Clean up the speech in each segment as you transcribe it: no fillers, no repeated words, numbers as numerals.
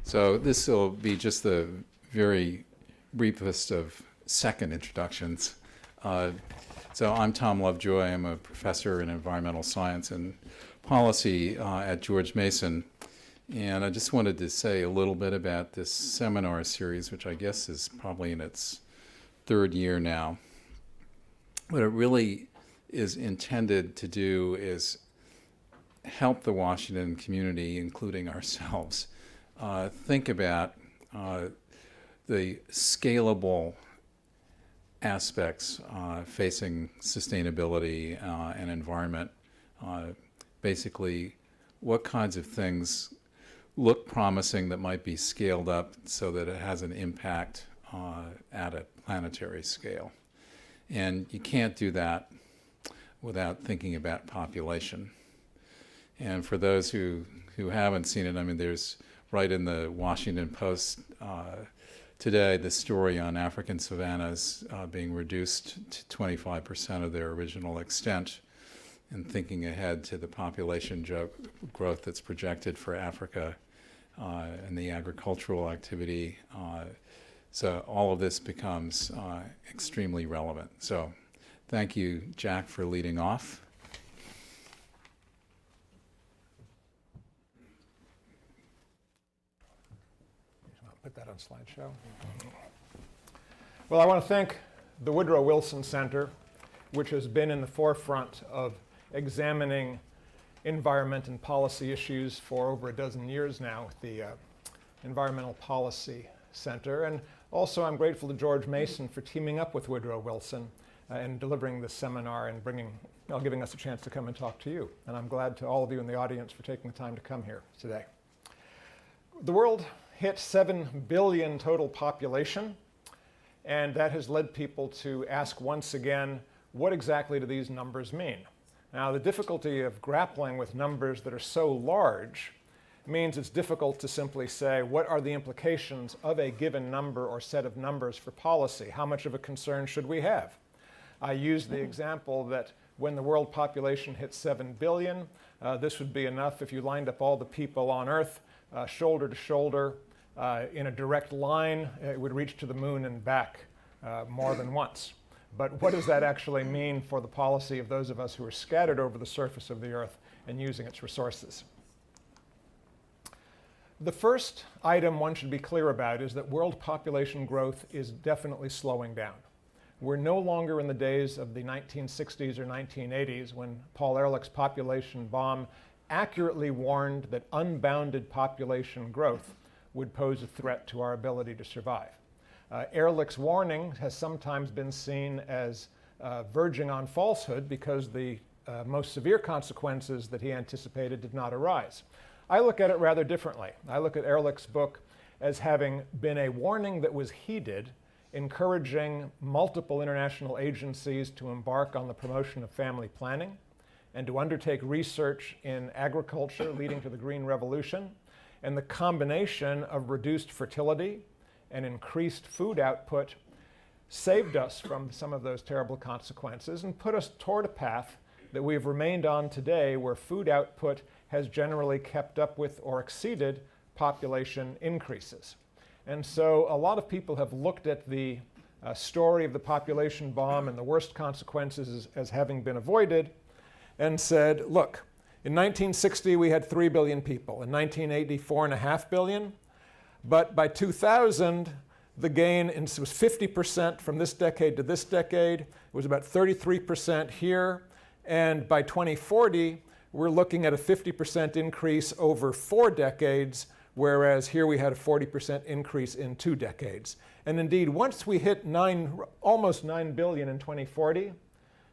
So this will be just the very briefest of second introductions. So I'm Tom Lovejoy. I'm a professor in environmental science and policy at George Mason. And I just wanted to say a little bit about this seminar series, which I guess is probably in its third year now. What it really is intended to do is help the Washington community, including ourselves, think about the scalable aspects facing sustainability and environment. Basically, what kinds of things look promising that might be scaled up so that it has an impact at a planetary scale. And you can't do that without thinking about population. And for those who haven't seen it, I mean, there's right in the Washington Post today the story on African savannas being reduced to 25% of their original extent, and thinking ahead to the population growth that's projected for Africa and the agricultural activity. So all of this becomes extremely relevant. So thank you, Jack, for leading off. Put that on slideshow. Well, I want to thank the Woodrow Wilson Center, which has been in the forefront of examining environment and policy issues for over a dozen years now with the Environmental Policy Center. And also I'm grateful to George Mason for teaming up with Woodrow Wilson and delivering this seminar and giving us a chance to come and talk to you. And I'm glad to all of you in the audience for taking the time to come here today. The world hit 7 billion total population, and that has led people to ask once again, what exactly do these numbers mean? Now, the difficulty of grappling with numbers that are so large means it's difficult to simply say, what are the implications of a given number or set of numbers for policy? How much of a concern should we have? I used the example that when the world population hit 7 billion, this would be enough if you lined up all the people on Earth shoulder to shoulder in a direct line. It would reach to the moon and back more than once. But what does that actually mean for the policy of those of us who are scattered over the surface of the Earth and using its resources? The first item one should be clear about is that world population growth is definitely slowing down. We're no longer in the days of the 1960s or 1980s when Paul Ehrlich's population bomb accurately warned that unbounded population growth would pose a threat to our ability to survive. Ehrlich's warning has sometimes been seen as verging on falsehood because the most severe consequences that he anticipated did not arise. I look at it rather differently. I look at Ehrlich's book as having been a warning that was heeded, encouraging multiple international agencies to embark on the promotion of family planning and to undertake research in agriculture leading to the Green Revolution. And the combination of reduced fertility and increased food output saved us from some of those terrible consequences and put us toward a path that we've remained on today, where food output has generally kept up with or exceeded population increases. And so a lot of people have looked at the story of the population bomb and the worst consequences as having been avoided and said, look, in 1960, we had 3 billion people. In 1980, 4.5 billion. But by 2000, the gain was 50% from this decade to this decade. It was about 33% here. And by 2040, we're looking at a 50% increase over 4 decades, whereas here we had a 40% increase in 2 decades. And indeed, once we hit almost 9 billion in 2040,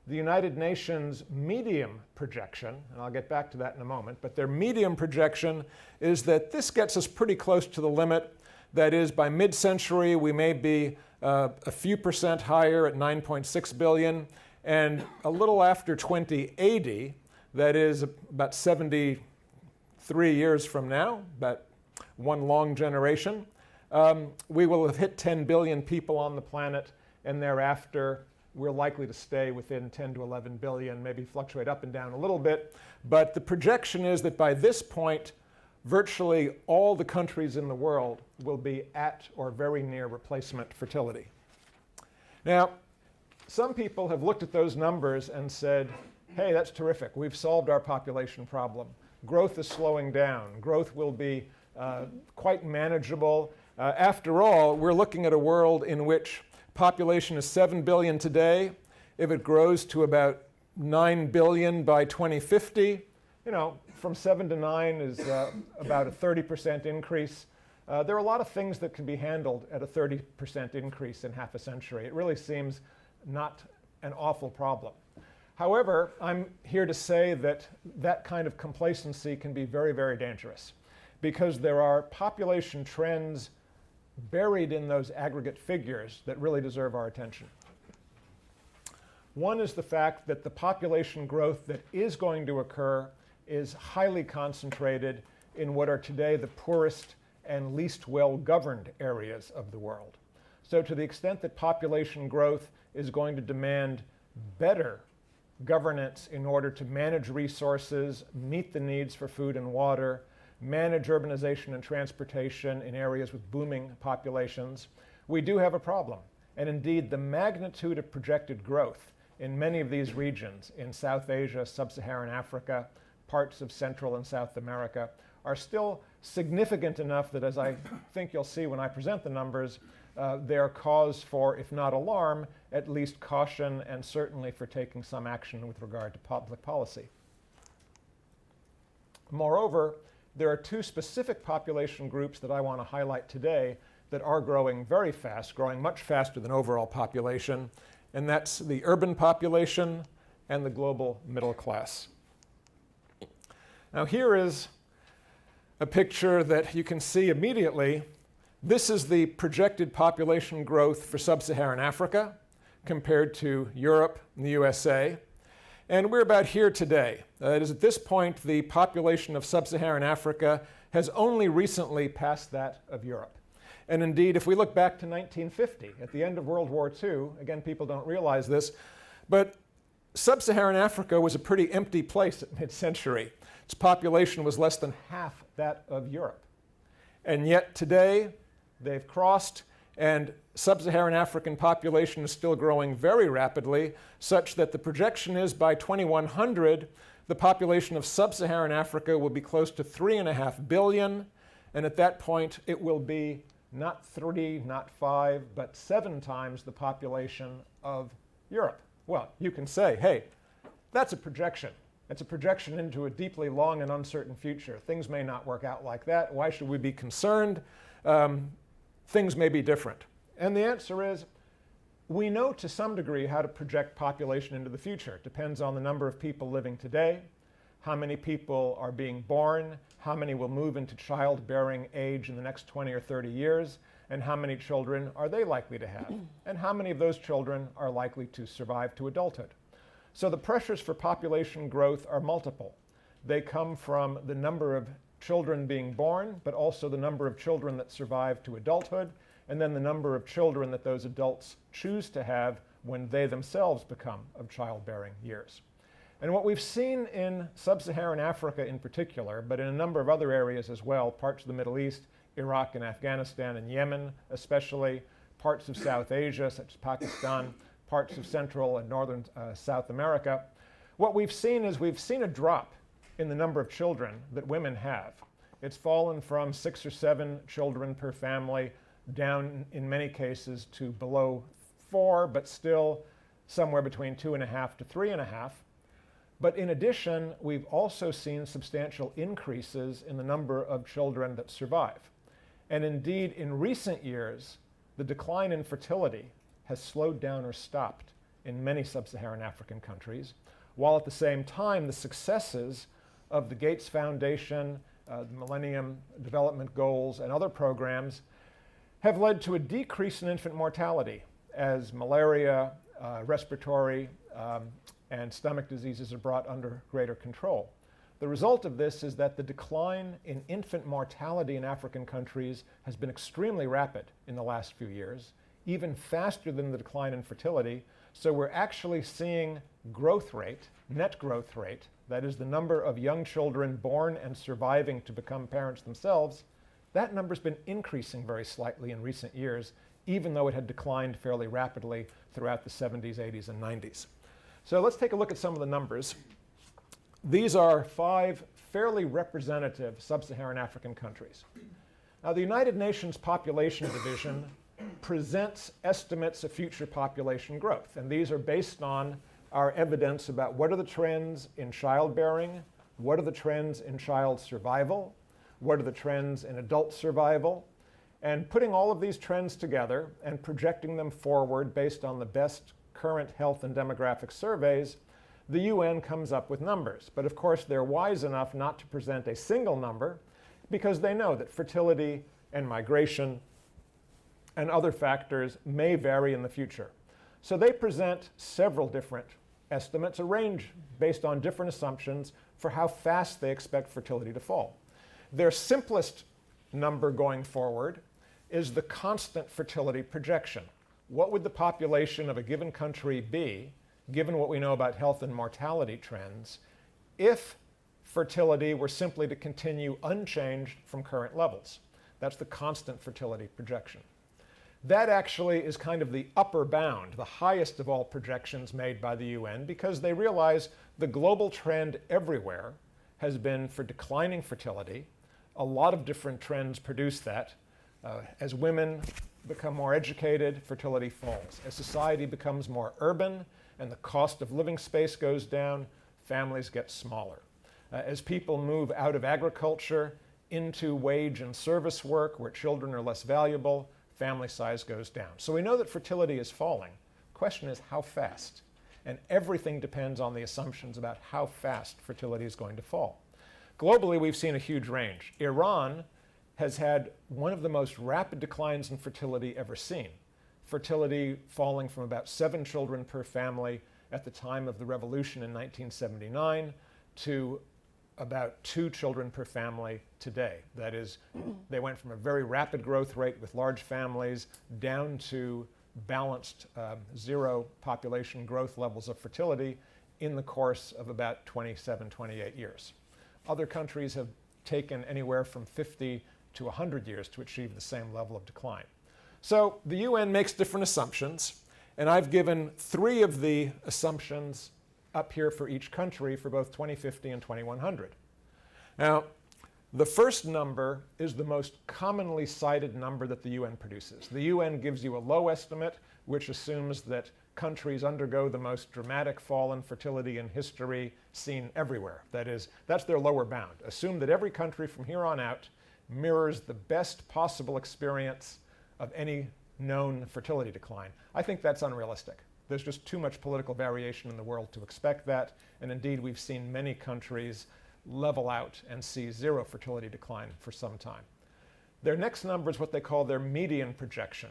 the United Nations medium projection, and I'll get back to that in a moment, but their medium projection is that this gets us pretty close to the limit. That is, by mid-century, we may be a few percent higher at 9.6 billion, and a little after 2080, that is about 73 years from now, about one long generation, we will have hit 10 billion people on the planet, and thereafter, we're likely to stay within 10 to 11 billion, maybe fluctuate up and down a little bit. But the projection is that by this point, virtually all the countries in the world will be at or very near replacement fertility. Now, some people have looked at those numbers and said, hey, that's terrific. We've solved our population problem. Growth is slowing down. Growth will be quite manageable. After all, we're looking at a world in which population is 7 billion today. If it grows to about 9 billion by 2050, from 7 to 9 is about a 30% increase. There are a lot of things that can be handled at a 30% increase in half a century. It really seems not an awful problem. However, I'm here to say that that kind of complacency can be very, very dangerous because there are population trends buried in those aggregate figures that really deserve our attention. One is the fact that the population growth that is going to occur is highly concentrated in what are today the poorest and least well-governed areas of the world. So to the extent that population growth is going to demand better governance in order to manage resources, meet the needs for food and water, manage urbanization and transportation in areas with booming populations, we do have a problem. And indeed, the magnitude of projected growth in many of these regions, in South Asia, Sub-Saharan Africa, parts of Central and South America, are still significant enough that, as I think you'll see when I present the numbers, they're cause for, if not alarm, at least caution and certainly for taking some action with regard to public policy. Moreover, there are two specific population groups that I want to highlight today that are growing very fast, growing much faster than overall population, and that's the urban population and the global middle class. Now here is a picture that you can see immediately. This is the projected population growth for Sub-Saharan Africa compared to Europe and the USA. And we're about here today. That is, at this point, the population of Sub-Saharan Africa has only recently passed that of Europe. And indeed, if we look back to 1950, at the end of World War II, again, people don't realize this, but Sub-Saharan Africa was a pretty empty place at mid-century. Its population was less than half that of Europe. And yet today, they've crossed, and Sub-Saharan African population is still growing very rapidly, such that the projection is by 2100, the population of Sub-Saharan Africa will be close to 3.5 billion, and at that point it will be not 3, not 5, but 7 times the population of Europe. Well, you can say, hey, that's a projection. It's a projection into a deeply long and uncertain future. Things may not work out like that. Why should we be concerned? Things may be different. And the answer is, we know to some degree how to project population into the future. It depends on the number of people living today, how many people are being born, how many will move into childbearing age in the next 20 or 30 years, and how many children are they likely to have, and how many of those children are likely to survive to adulthood. So the pressures for population growth are multiple. They come from the number of children being born, but also the number of children that survive to adulthood, and then the number of children that those adults choose to have when they themselves become of childbearing years. And what we've seen in Sub-Saharan Africa in particular, but in a number of other areas as well, parts of the Middle East, Iraq and Afghanistan and Yemen especially, parts of South Asia such as Pakistan, parts of Central and Northern South America, what we've seen is we've seen a drop in the number of children that women have. It's fallen from 6 or 7 children per family down in many cases to below 4, but still somewhere between 2.5 to 3.5. But in addition, we've also seen substantial increases in the number of children that survive. And indeed, in recent years, the decline in fertility has slowed down or stopped in many sub-Saharan African countries, while at the same time the successes of the Gates Foundation, the Millennium Development Goals, and other programs have led to a decrease in infant mortality as malaria, respiratory, and stomach diseases are brought under greater control. The result of this is that the decline in infant mortality in African countries has been extremely rapid in the last few years, even faster than the decline in fertility. So we're actually seeing growth rate, net growth rate, that is the number of young children born and surviving to become parents themselves, that number's been increasing very slightly in recent years, even though it had declined fairly rapidly throughout the 70s, 80s, and 90s. So let's take a look at some of the numbers. These are 5 fairly representative sub-Saharan African countries. Now, the United Nations Population Division presents estimates of future population growth, and these are based on our evidence about what are the trends in childbearing, what are the trends in child survival, what are the trends in adult survival, and putting all of these trends together and projecting them forward based on the best current health and demographic surveys, the UN comes up with numbers. But of course, they're wise enough not to present a single number because they know that fertility and migration and other factors may vary in the future. So they present several different estimates, a range based on different assumptions for how fast they expect fertility to fall. Their simplest number going forward is the constant fertility projection. What would the population of a given country be, given what we know about health and mortality trends, if fertility were simply to continue unchanged from current levels? That's the constant fertility projection. That actually is kind of the upper bound, the highest of all projections made by the UN, because they realize the global trend everywhere has been for declining fertility. A lot of different trends produce that. As women become more educated, fertility falls. As society becomes more urban and the cost of living space goes down, families get smaller. As people move out of agriculture into wage and service work where children are less valuable, family size goes down. So we know that fertility is falling. The question is how fast? And everything depends on the assumptions about how fast fertility is going to fall. Globally, we've seen a huge range. Iran has had one of the most rapid declines in fertility ever seen. Fertility falling from about 7 children per family at the time of the revolution in 1979 to about 2 children per family today. That is, they went from a very rapid growth rate with large families down to balanced 0 population growth levels of fertility in the course of about 27, 28 years. Other countries have taken anywhere from 50 to 100 years to achieve the same level of decline. So the UN makes different assumptions, and I've given 3 of the assumptions up here for each country for both 2050 and 2100. Now, the first number is the most commonly cited number that the UN produces. The UN gives you a low estimate, which assumes that countries undergo the most dramatic fall in fertility in history seen everywhere. That is, that's their lower bound. Assume that every country from here on out mirrors the best possible experience of any known fertility decline. I think that's unrealistic. There's just too much political variation in the world to expect that, and indeed we've seen many countries level out and see 0 fertility decline for some time. Their next number is what they call their median projection,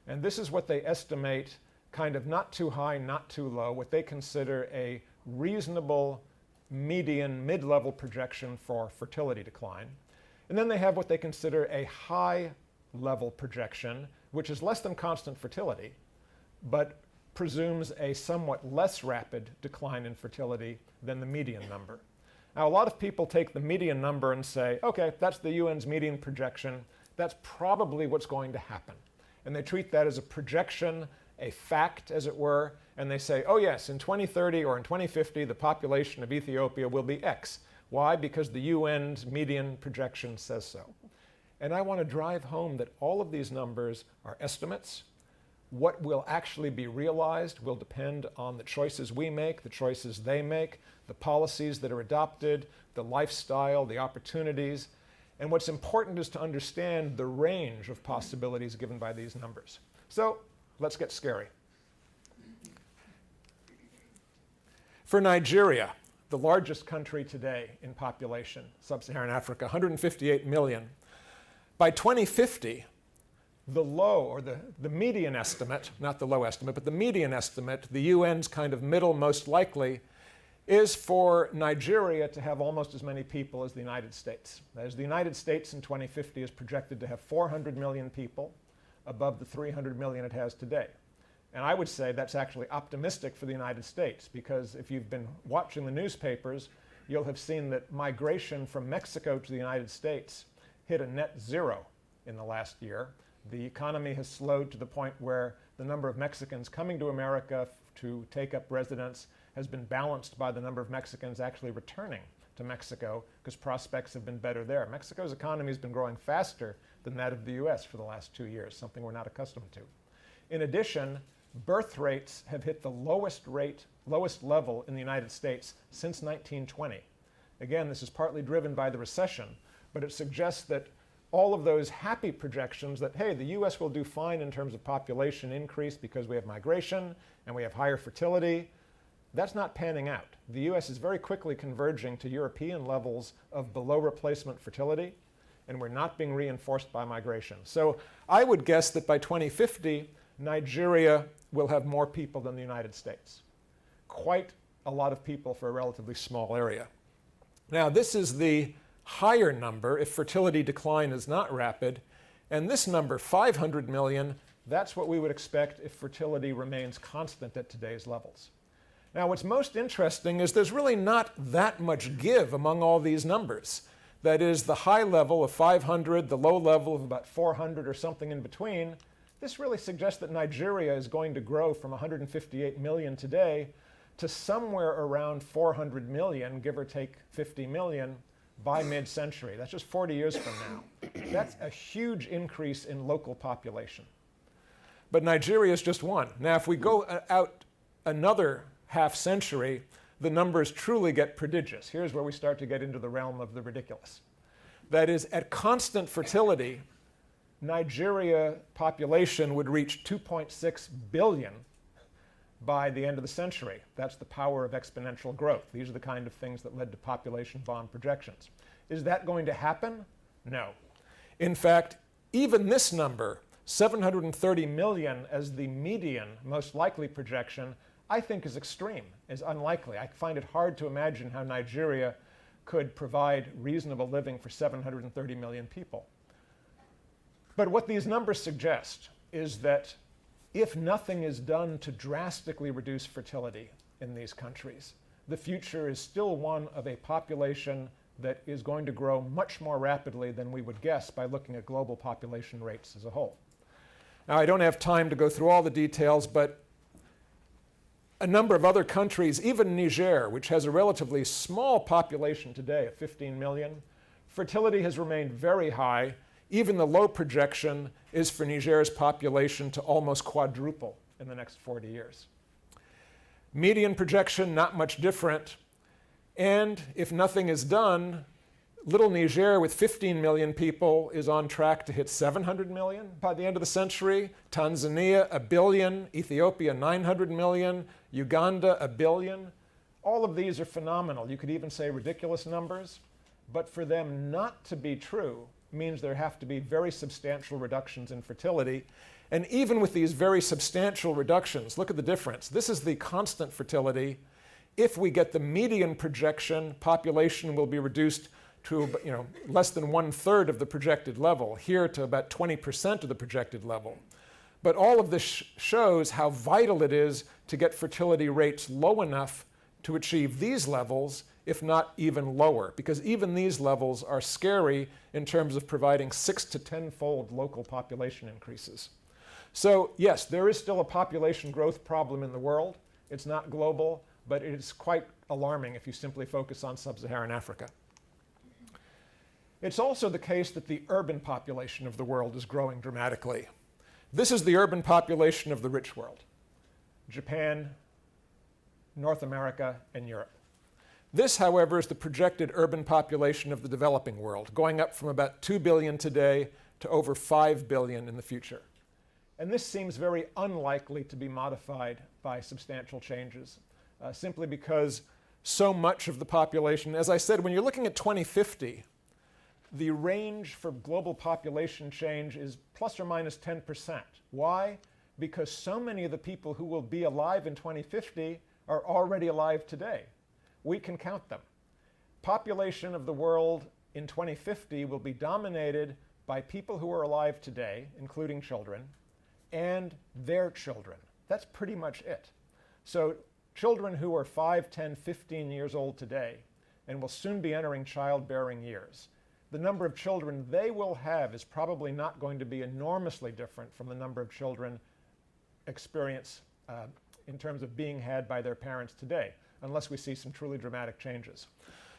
and this is what they estimate kind of not too high, not too low, what they consider a reasonable median mid-level projection for fertility decline. And then they have what they consider a high-level projection, which is less than constant fertility, but presumes a somewhat less rapid decline in fertility than the median number. Now, a lot of people take the median number and say, okay, that's the UN's median projection. That's probably what's going to happen. And they treat that as a projection, a fact, as it were, and they say, oh yes, in 2030 or in 2050, the population of Ethiopia will be X. Why? Because the UN's median projection says so. And I want to drive home that all of these numbers are estimates. What will actually be realized will depend on the choices we make, the choices they make, the policies that are adopted, the lifestyle, the opportunities. And what's important is to understand the range of possibilities given by these numbers. So let's get scary. For Nigeria, the largest country today in population, Sub-Saharan Africa, 158 million. By 2050, the low, or the median estimate, not the low estimate, but the median estimate, the UN's kind of middle most likely, is for Nigeria to have almost as many people as the United States. That is, the United States in 2050 is projected to have 400 million people, above the 300 million it has today. And I would say that's actually optimistic for the United States, because if you've been watching the newspapers, you'll have seen that migration from Mexico to the United States hit a net zero in the last year. The economy has slowed to the point where the number of Mexicans coming to America to take up residence has been balanced by the number of Mexicans actually returning to Mexico because prospects have been better there. Mexico's economy has been growing faster than that of the US for the last 2 years, something we're not accustomed to. In addition, birth rates have hit the lowest level in the United States since 1920. Again, this is partly driven by the recession, but it suggests that all of those happy projections that, hey, the US will do fine in terms of population increase because we have migration and we have higher fertility, that's not panning out. The US is very quickly converging to European levels of below replacement fertility, and we're not being reinforced by migration. So I would guess that by 2050, Nigeria will have more people than the United States. Quite a lot of people for a relatively small area. Now, this is the higher number if fertility decline is not rapid, and this number, 500 million, that's what we would expect if fertility remains constant at today's levels. Now, what's most interesting is there's really not that much give among all these numbers. That is, the high level of 500, the low level of about 400 or something in between. This really suggests that Nigeria is going to grow from 158 million today to somewhere around 400 million, give or take 50 million, by mid-century. That's just 40 years from now. That's a huge increase in local population. But Nigeria is just one. Now, if we go out another half century, the numbers truly get prodigious. Here's where we start to get into the realm of the ridiculous. That is, at constant fertility, Nigeria population would reach 2.6 billion by the end of the century. That's the power of exponential growth. These are the kind of things that led to population bomb projections. Is that going to happen? No. In fact, even this number, 730 million as the median most likely projection, I think is extreme, is unlikely. I find it hard to imagine how Nigeria could provide reasonable living for 730 million people. But what these numbers suggest is that if nothing is done to drastically reduce fertility in these countries, the future is still one of a population that is going to grow much more rapidly than we would guess by looking at global population rates as a whole. Now, I don't have time to go through all the details, but a number of other countries, even Niger, which has a relatively small population today of 15 million, fertility has remained very high. Even the low projection is for Niger's population to almost quadruple in the next 40 years. Median projection, not much different. And if nothing is done, little Niger with 15 million people is on track to hit 700 million by the end of the century. Tanzania, 1 billion. Ethiopia, 900 million. Uganda, 1 billion. All of these are phenomenal. You could even say ridiculous numbers. But for them not to be true means there have to be very substantial reductions in fertility. And even with these very substantial reductions, look at the difference. This is the constant fertility. If we get the median projection, population will be reduced to less than 1/3 of the projected level, here to about 20% of the projected level. But all of this shows how vital it is to get fertility rates low enough to achieve these levels, if not even lower, because even these levels are scary in terms of providing 6 to 10-fold local population increases. So yes, there is still a population growth problem in the world. It's not global, but it's quite alarming if you simply focus on Sub-Saharan Africa. It's also the case that the urban population of the world is growing dramatically. This is the urban population of the rich world: Japan, North America, and Europe. This, however, is the projected urban population of the developing world, going up from about 2 billion today to over 5 billion in the future. And this seems very unlikely to be modified by substantial changes, simply because so much of the population, as I said, when you're looking at 2050, the range for global population change is plus or minus 10%. Why? Because so many of the people who will be alive in 2050 are already alive today. We can count them. Population of the world in 2050 will be dominated by people who are alive today, including children, and their children. That's pretty much it. So children who are 5, 10, 15 years old today and will soon be entering childbearing years. The number of children they will have is probably not going to be enormously different from the number of children experience in terms of being had by their parents today, unless we see some truly dramatic changes.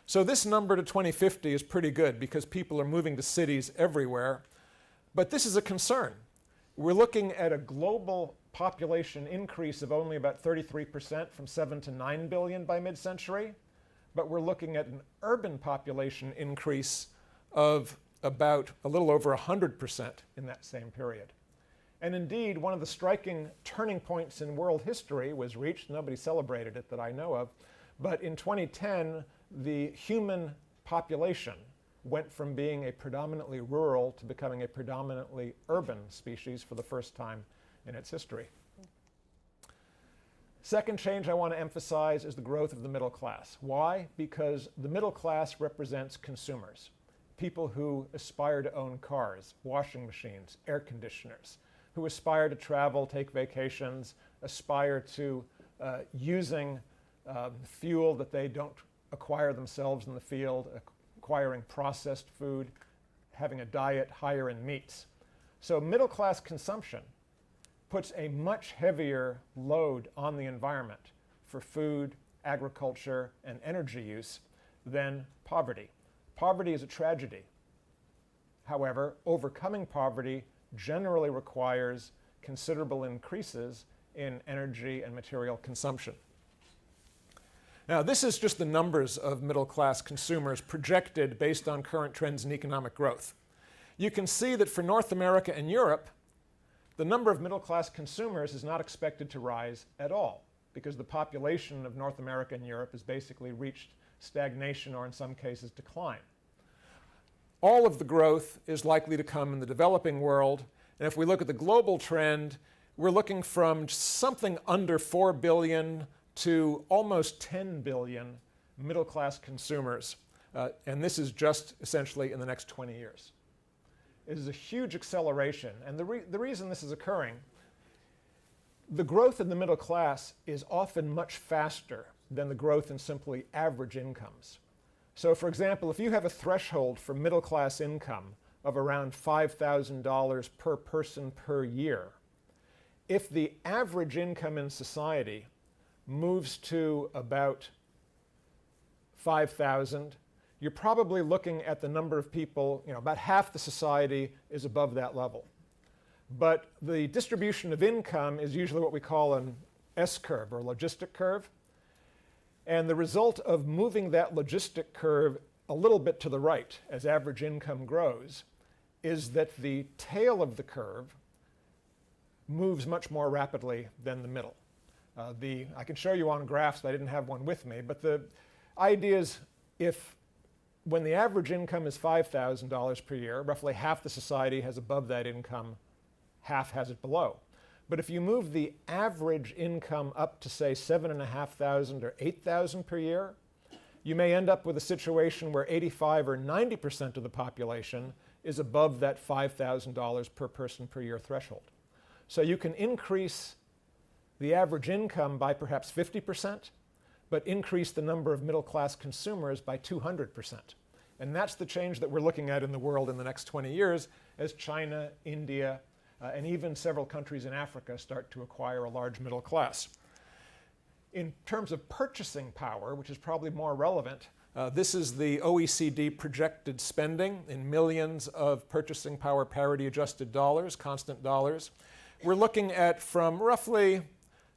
So this number to 2050 is pretty good because people are moving to cities everywhere, but this is a concern. We're looking at a global population increase of only about 33% from 7 to 9 billion by mid-century, but we're looking at an urban population increase of about a little over 100% in that same period. And indeed, one of the striking turning points in world history was reached. Nobody celebrated it that I know of, but in 2010, the human population went from being a predominantly rural to becoming a predominantly urban species for the first time in its history. Second change I want to emphasize is the growth of the middle class. Why? Because the middle class represents consumers, people who aspire to own cars, washing machines, air conditioners, who aspire to travel, take vacations, aspire to using fuel that they don't acquire themselves in the field, acquiring processed food, having a diet higher in meats. So middle class consumption puts a much heavier load on the environment for food, agriculture, and energy use than poverty. Poverty is a tragedy. However, overcoming poverty generally requires considerable increases in energy and material consumption. Now, this is just the numbers of middle-class consumers projected based on current trends in economic growth. You can see that for North America and Europe, the number of middle-class consumers is not expected to rise at all because the population of North America and Europe has basically reached stagnation or in some cases decline. All of the growth is likely to come in the developing world, and if we look at the global trend, we're looking from something under 4 billion to almost 10 billion middle-class consumers, and this is just essentially in the next 20 years. It is a huge acceleration, and the reason this is occurring, the growth in the middle class is often much faster than the growth in simply average incomes. So for example, if you have a threshold for middle class income of around $5,000 per person per year, if the average income in society moves to about 5,000, you're probably looking at the number of people, about half the society is above that level. But the distribution of income is usually what we call an S-curve or logistic curve. And the result of moving that logistic curve a little bit to the right as average income grows is that the tail of the curve moves much more rapidly than the middle. I can show you on graphs, but I didn't have one with me, but the idea is when the average income is $5,000 per year, roughly half the society has above that income, half has it below. But if you move the average income up to, say, $7,500 or $8,000 per year, you may end up with a situation where 85 or 90% of the population is above that $5,000 per person per year threshold. So you can increase the average income by perhaps 50%, but increase the number of middle-class consumers by 200%. And that's the change that we're looking at in the world in the next 20 years as China, India, and even several countries in Africa start to acquire a large middle class. In terms of purchasing power, which is probably more relevant, this is the OECD projected spending in millions of purchasing power parity adjusted dollars, constant dollars. We're looking at from roughly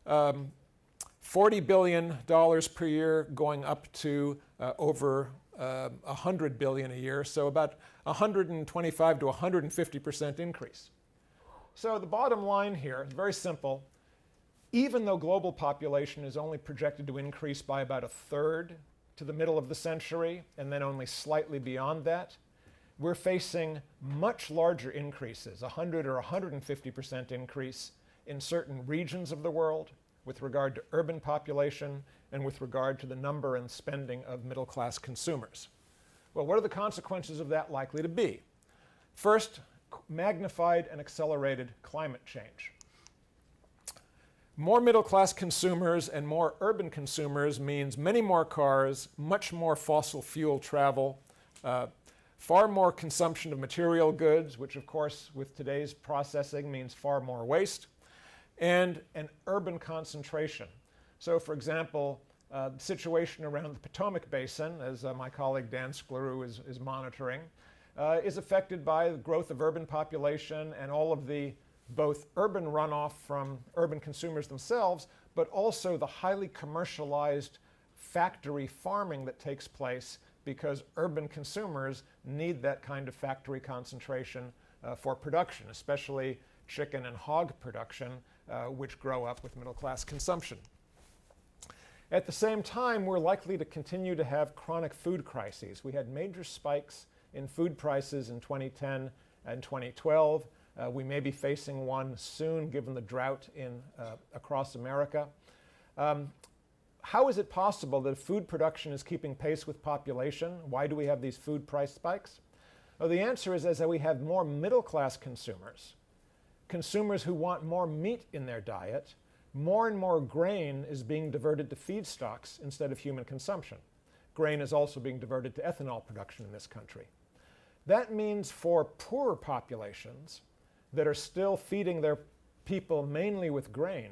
$40 billion per year going up to over $100 billion a year, so about 125 to 150% increase. So the bottom line here is very simple. Even though global population is only projected to increase by about a third to the middle of the century, and then only slightly beyond that, we're facing much larger increases, 100 or 150% increase in certain regions of the world with regard to urban population and with regard to the number and spending of middle-class consumers. Well, what are the consequences of that likely to be? First, magnified and accelerated climate change. More middle-class consumers and more urban consumers means many more cars, much more fossil fuel travel, far more consumption of material goods, which of course with today's processing means far more waste, and an urban concentration. So for example, the situation around the Potomac Basin, as my colleague Dan Skleru is monitoring, is affected by the growth of urban population and all of the both urban runoff from urban consumers themselves, but also the highly commercialized factory farming that takes place because urban consumers need that kind of factory concentration for production, especially chicken and hog production, which grow up with middle-class consumption. At the same time, we're likely to continue to have chronic food crises. We had major spikes in food prices in 2010 and 2012. We may be facing one soon, given the drought across America. How is it possible that food production is keeping pace with population? Why do we have these food price spikes? Well, the answer is that we have more middle-class consumers, consumers who want more meat in their diet. More and more grain is being diverted to feedstocks instead of human consumption. Grain is also being diverted to ethanol production in this country. That means for poorer populations that are still feeding their people mainly with grain,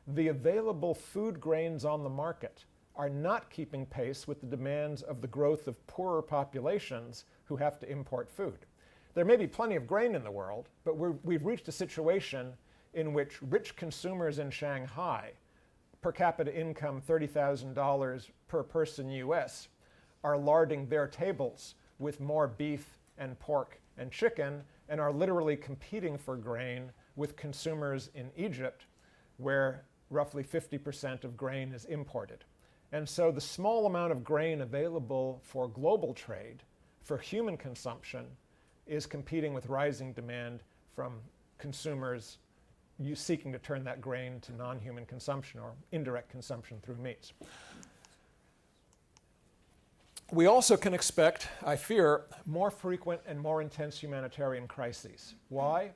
the available food grains on the market are not keeping pace with the demands of the growth of poorer populations who have to import food. There may be plenty of grain in the world, but we've reached a situation in which rich consumers in Shanghai, per capita income $30,000 per person US, are larding their tables with more beef and pork and chicken and are literally competing for grain with consumers in Egypt, where roughly 50% of grain is imported. And so the small amount of grain available for global trade, for human consumption, is competing with rising demand from consumers seeking to turn that grain to non-human consumption or indirect consumption through meats. We also can expect, I fear, more frequent and more intense humanitarian crises. Why?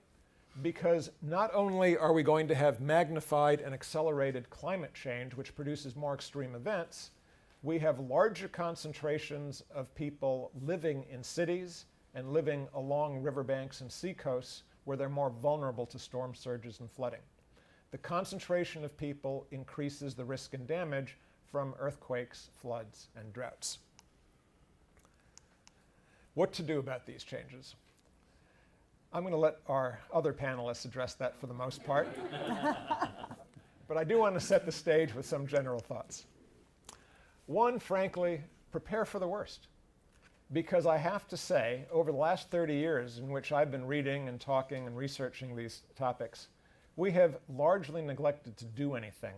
Because not only are we going to have magnified and accelerated climate change, which produces more extreme events, we have larger concentrations of people living in cities and living along riverbanks and seacoasts where they're more vulnerable to storm surges and flooding. The concentration of people increases the risk and damage from earthquakes, floods, and droughts. What to do about these changes? I'm going to let our other panelists address that for the most part. But I do want to set the stage with some general thoughts. One, frankly, prepare for the worst. Because I have to say, over the last 30 years in which I've been reading and talking and researching these topics, we have largely neglected to do anything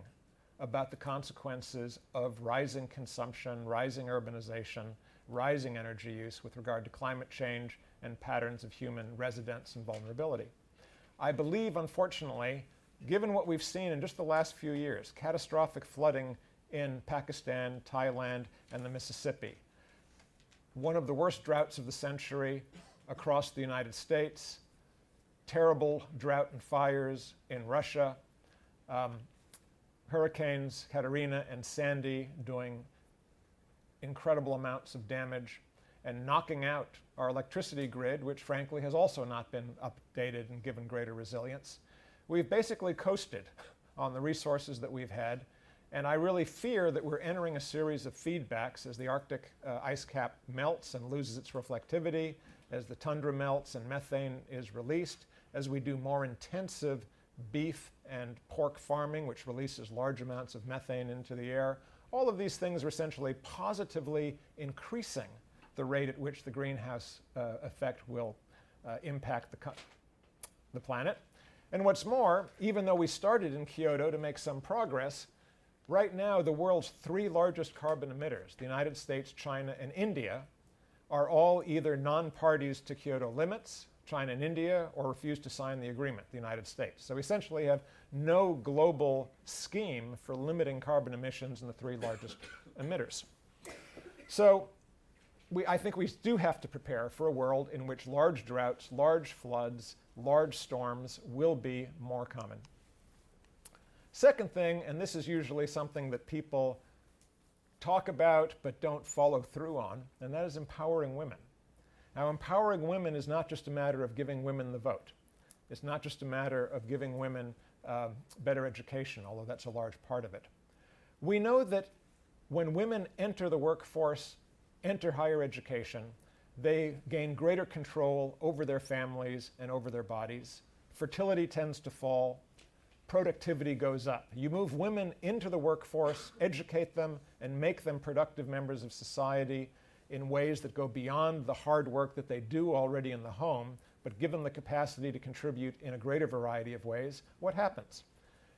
about the consequences of rising consumption, rising urbanization, rising energy use with regard to climate change and patterns of human residence and vulnerability. I believe, unfortunately, given what we've seen in just the last few years, catastrophic flooding in Pakistan, Thailand, and the Mississippi, one of the worst droughts of the century across the United States, terrible drought and fires in Russia, hurricanes Katrina and Sandy doing incredible amounts of damage and knocking out our electricity grid, which frankly has also not been updated and given greater resilience. We've basically coasted on the resources that we've had, and I really fear that we're entering a series of feedbacks as the Arctic ice cap melts and loses its reflectivity, as the tundra melts and methane is released, as we do more intensive beef and pork farming, which releases large amounts of methane into the air. All of these things are essentially positively increasing the rate at which the greenhouse effect will impact the planet. And what's more, even though we started in Kyoto to make some progress, right now the world's three largest carbon emitters, the United States, China, and India, are all either non-parties to Kyoto limits, China and India, or refuse to sign the agreement, the United States. So we essentially have no global scheme for limiting carbon emissions in the three largest emitters. So I think we do have to prepare for a world in which large droughts, large floods, large storms will be more common. Second thing, and this is usually something that people talk about but don't follow through on, and that is empowering women. Now, empowering women is not just a matter of giving women the vote. It's not just a matter of giving women better education, although that's a large part of it. We know that when women enter the workforce, enter higher education, they gain greater control over their families and over their bodies. Fertility tends to fall. Productivity goes up. You move women into the workforce, educate them, and make them productive members of society in ways that go beyond the hard work that they do already in the home, but give them the capacity to contribute in a greater variety of ways. What happens?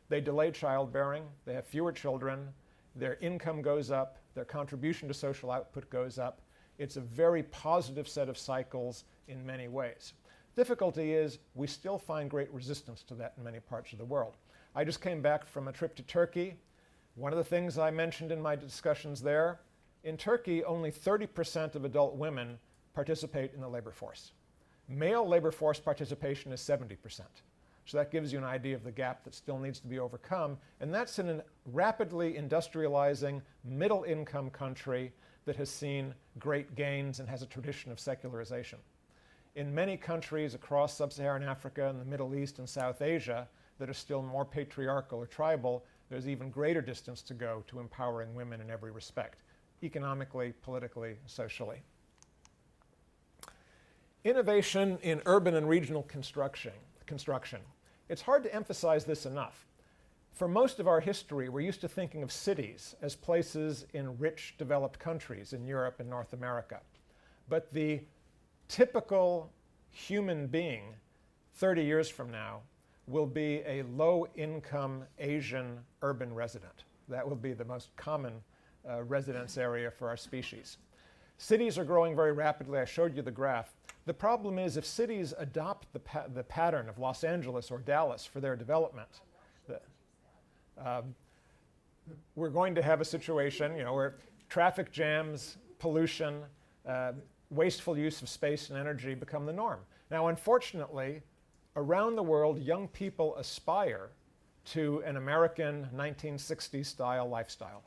They delay childbearing, they have fewer children, their income goes up, their contribution to social output goes up. It's a very positive set of cycles in many ways. Difficulty is we still find great resistance to that in many parts of the world. I just came back from a trip to Turkey. One of the things I mentioned in my discussions there, in Turkey, only 30% of adult women participate in the labor force. Male labor force participation is 70%. So that gives you an idea of the gap that still needs to be overcome. And that's in a rapidly industrializing, middle-income country that has seen great gains and has a tradition of secularization. In many countries across Sub-Saharan Africa and the Middle East and South Asia that are still more patriarchal or tribal, there's even greater distance to go to empowering women in every respect, economically, politically, socially. Innovation in urban and regional construction. It's hard to emphasize this enough. For most of our history, we're used to thinking of cities as places in rich, developed countries in Europe and North America. But the typical human being 30 years from now will be a low-income Asian urban resident. That will be the most common residence area for our species. Cities are growing very rapidly. I showed you the graph. The problem is if cities adopt the pattern of Los Angeles or Dallas for their development, we're going to have a situation, where traffic jams, pollution, wasteful use of space and energy become the norm. Now, unfortunately, around the world, young people aspire to an American 1960s style lifestyle.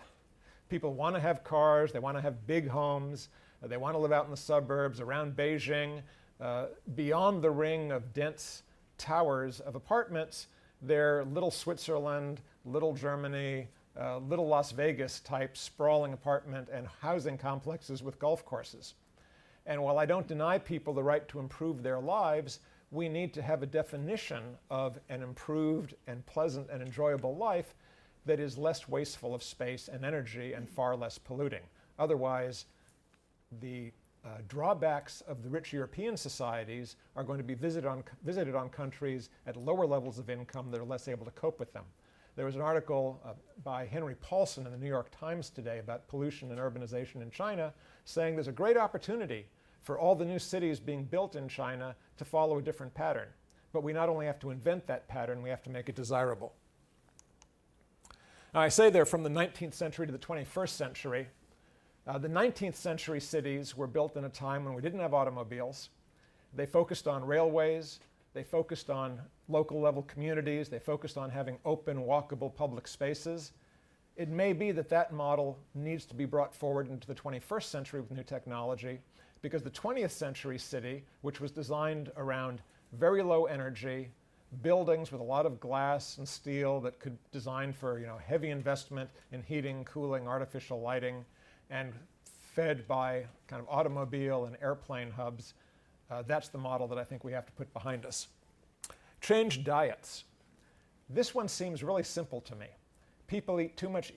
People want to have cars, they want to have big homes, they want to live out in the suburbs, around Beijing, beyond the ring of dense towers of apartments. They're little Switzerland, little Germany, little Las Vegas type sprawling apartment and housing complexes with golf courses. And while I don't deny people the right to improve their lives, we need to have a definition of an improved and pleasant and enjoyable life that is less wasteful of space and energy and far less polluting. Otherwise, the drawbacks of the rich European societies are going to be visited on countries at lower levels of income that are less able to cope with them. There was an article by Henry Paulson in the New York Times today about pollution and urbanization in China, saying there's a great opportunity for all the new cities being built in China to follow a different pattern. But we not only have to invent that pattern, we have to make it desirable. Now, I say there from the 19th century to the 21st century. The 19th century cities were built in a time when we didn't have automobiles. They focused on railways. They focused on local level communities. They focused on having open, walkable public spaces. It may be that that model needs to be brought forward into the 21st century with new technology, because the 20th century city, which was designed around very low energy, buildings with a lot of glass and steel that could design for heavy investment in heating, cooling, artificial lighting, and fed by kind of automobile and airplane hubs, that's the model that I think we have to put behind us. Change diets. This one seems really simple to me. People eat too much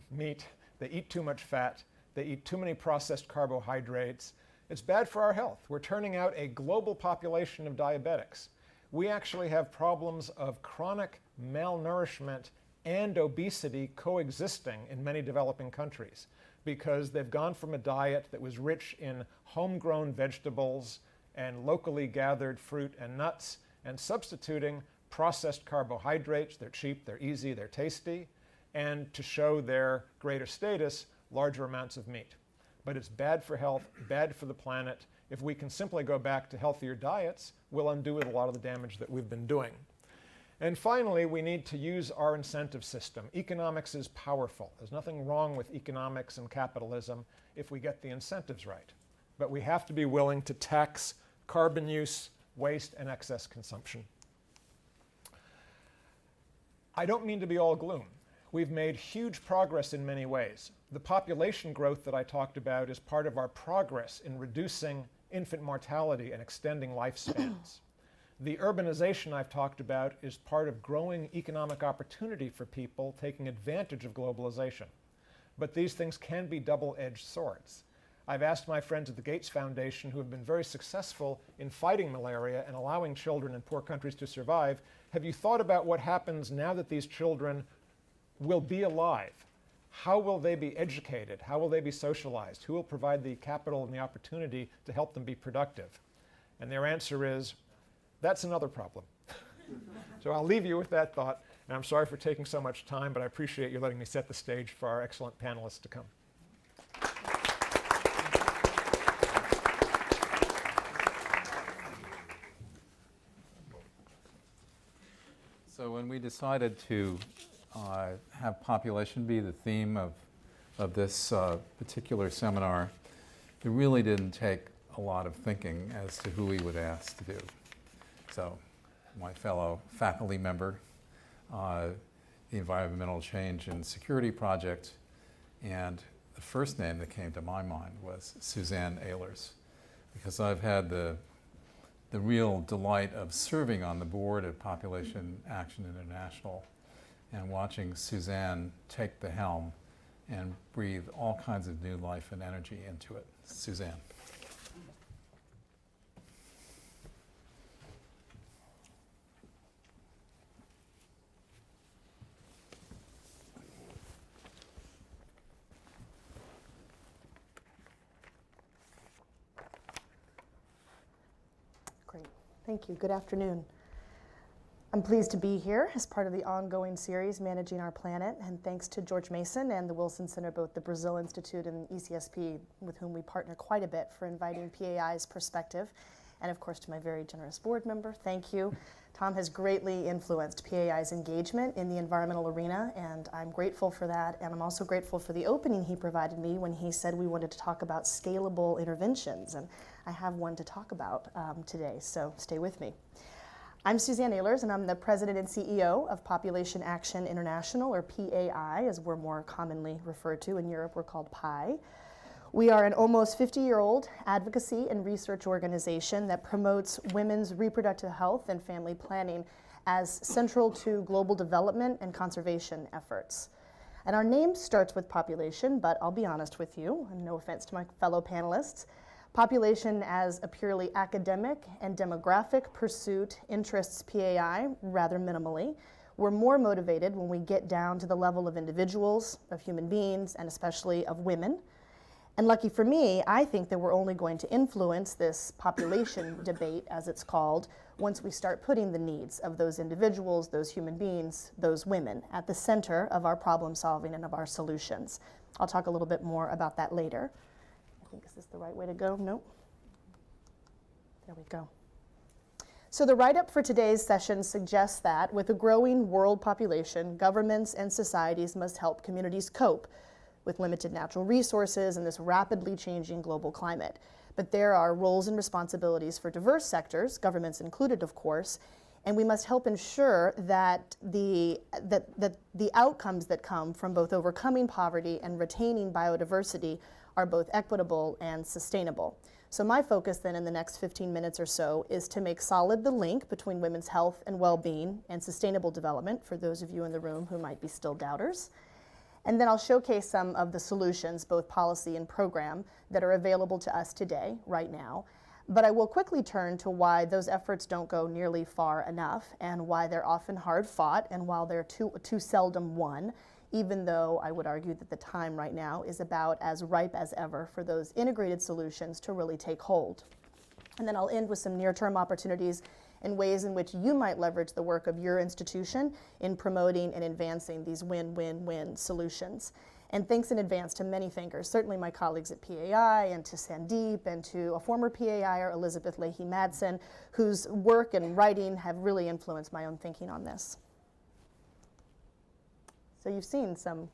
meat, they eat too much fat, they eat too many processed carbohydrates. It's bad for our health. We're turning out a global population of diabetics. We actually have problems of chronic malnourishment and obesity coexisting in many developing countries, because they've gone from a diet that was rich in homegrown vegetables and locally gathered fruit and nuts, and substituting processed carbohydrates. They're cheap, they're easy, they're tasty, and to show their greater status, larger amounts of meat. But it's bad for health, bad for the planet. If we can simply go back to healthier diets, we'll undo a lot of the damage that we've been doing. And finally, we need to use our incentive system. Economics is powerful. There's nothing wrong with economics and capitalism if we get the incentives right. But we have to be willing to tax carbon use, waste, and excess consumption. I don't mean to be all gloom. We've made huge progress in many ways. The population growth that I talked about is part of our progress in reducing infant mortality and extending lifespans. The urbanization I've talked about is part of growing economic opportunity for people taking advantage of globalization. But these things can be double-edged swords. I've asked my friends at the Gates Foundation, who have been very successful in fighting malaria and allowing children in poor countries to survive, have you thought about what happens now that these children will be alive? How will they be educated? How will they be socialized? Who will provide the capital and the opportunity to help them be productive? And their answer is, that's another problem. So I'll leave you with that thought. And I'm sorry for taking so much time, but I appreciate you letting me set the stage for our excellent panelists to come. So when we decided to have population be the theme of this particular seminar, it really didn't take a lot of thinking as to who we would ask to do. So my fellow faculty member, the Environmental Change and Security Project, and the first name that came to my mind was Suzanne Dealers, because I've had the real delight of serving on the board of Population Action International and watching Suzanne take the helm and breathe all kinds of new life and energy into it. Suzanne. Great. Thank you. Good afternoon. I'm pleased to be here as part of the ongoing series, Managing Our Planet, and thanks to George Mason and the Wilson Center, both the Brazil Institute and ECSP, with whom we partner quite a bit, for inviting PAI's perspective, and of course to my very generous board member, thank you. Tom has greatly influenced PAI's engagement in the environmental arena, and I'm grateful for that, and I'm also grateful for the opening he provided me when he said we wanted to talk about scalable interventions, and I have one to talk about today, so stay with me. I'm Suzanne Dealers, and I'm the president and CEO of Population Action International, or PAI, as we're more commonly referred to. In Europe, we're called PI. We are an almost 50-year-old advocacy and research organization that promotes women's reproductive health and family planning as central to global development and conservation efforts. And our name starts with population, but I'll be honest with you, and no offense to my fellow panelists, population as a purely academic and demographic pursuit interests PAI rather minimally. We're more motivated when we get down to the level of individuals, of human beings, and especially of women. And lucky for me, I think that we're only going to influence this population debate, as it's called, once we start putting the needs of those individuals, those human beings, those women at the center of our problem solving and of our solutions. I'll talk a little bit more about that later. I think, is this the right way to go? Nope. There we go. So the write-up for today's session suggests that with a growing world population, governments and societies must help communities cope with limited natural resources and this rapidly changing global climate. But there are roles and responsibilities for diverse sectors, governments included, of course, and we must help ensure that the outcomes that come from both overcoming poverty and retaining biodiversity are both equitable and sustainable. So my focus then in the next 15 minutes or so is to make solid the link between women's health and well-being and sustainable development, for those of you in the room who might be still doubters. And then I'll showcase some of the solutions, both policy and program, that are available to us today, right now. But I will quickly turn to why those efforts don't go nearly far enough, and why they're often hard fought, and while they're too seldom won, even though I would argue that the time right now is about as ripe as ever for those integrated solutions to really take hold. And then I'll end with some near-term opportunities and ways in which you might leverage the work of your institution in promoting and advancing these win-win-win solutions. And thanks in advance to many thinkers, certainly my colleagues at PAI and to Sandeep and to a former PAIer, Elizabeth Leahy Madsen, whose work and writing have really influenced my own thinking on this. So you've seen some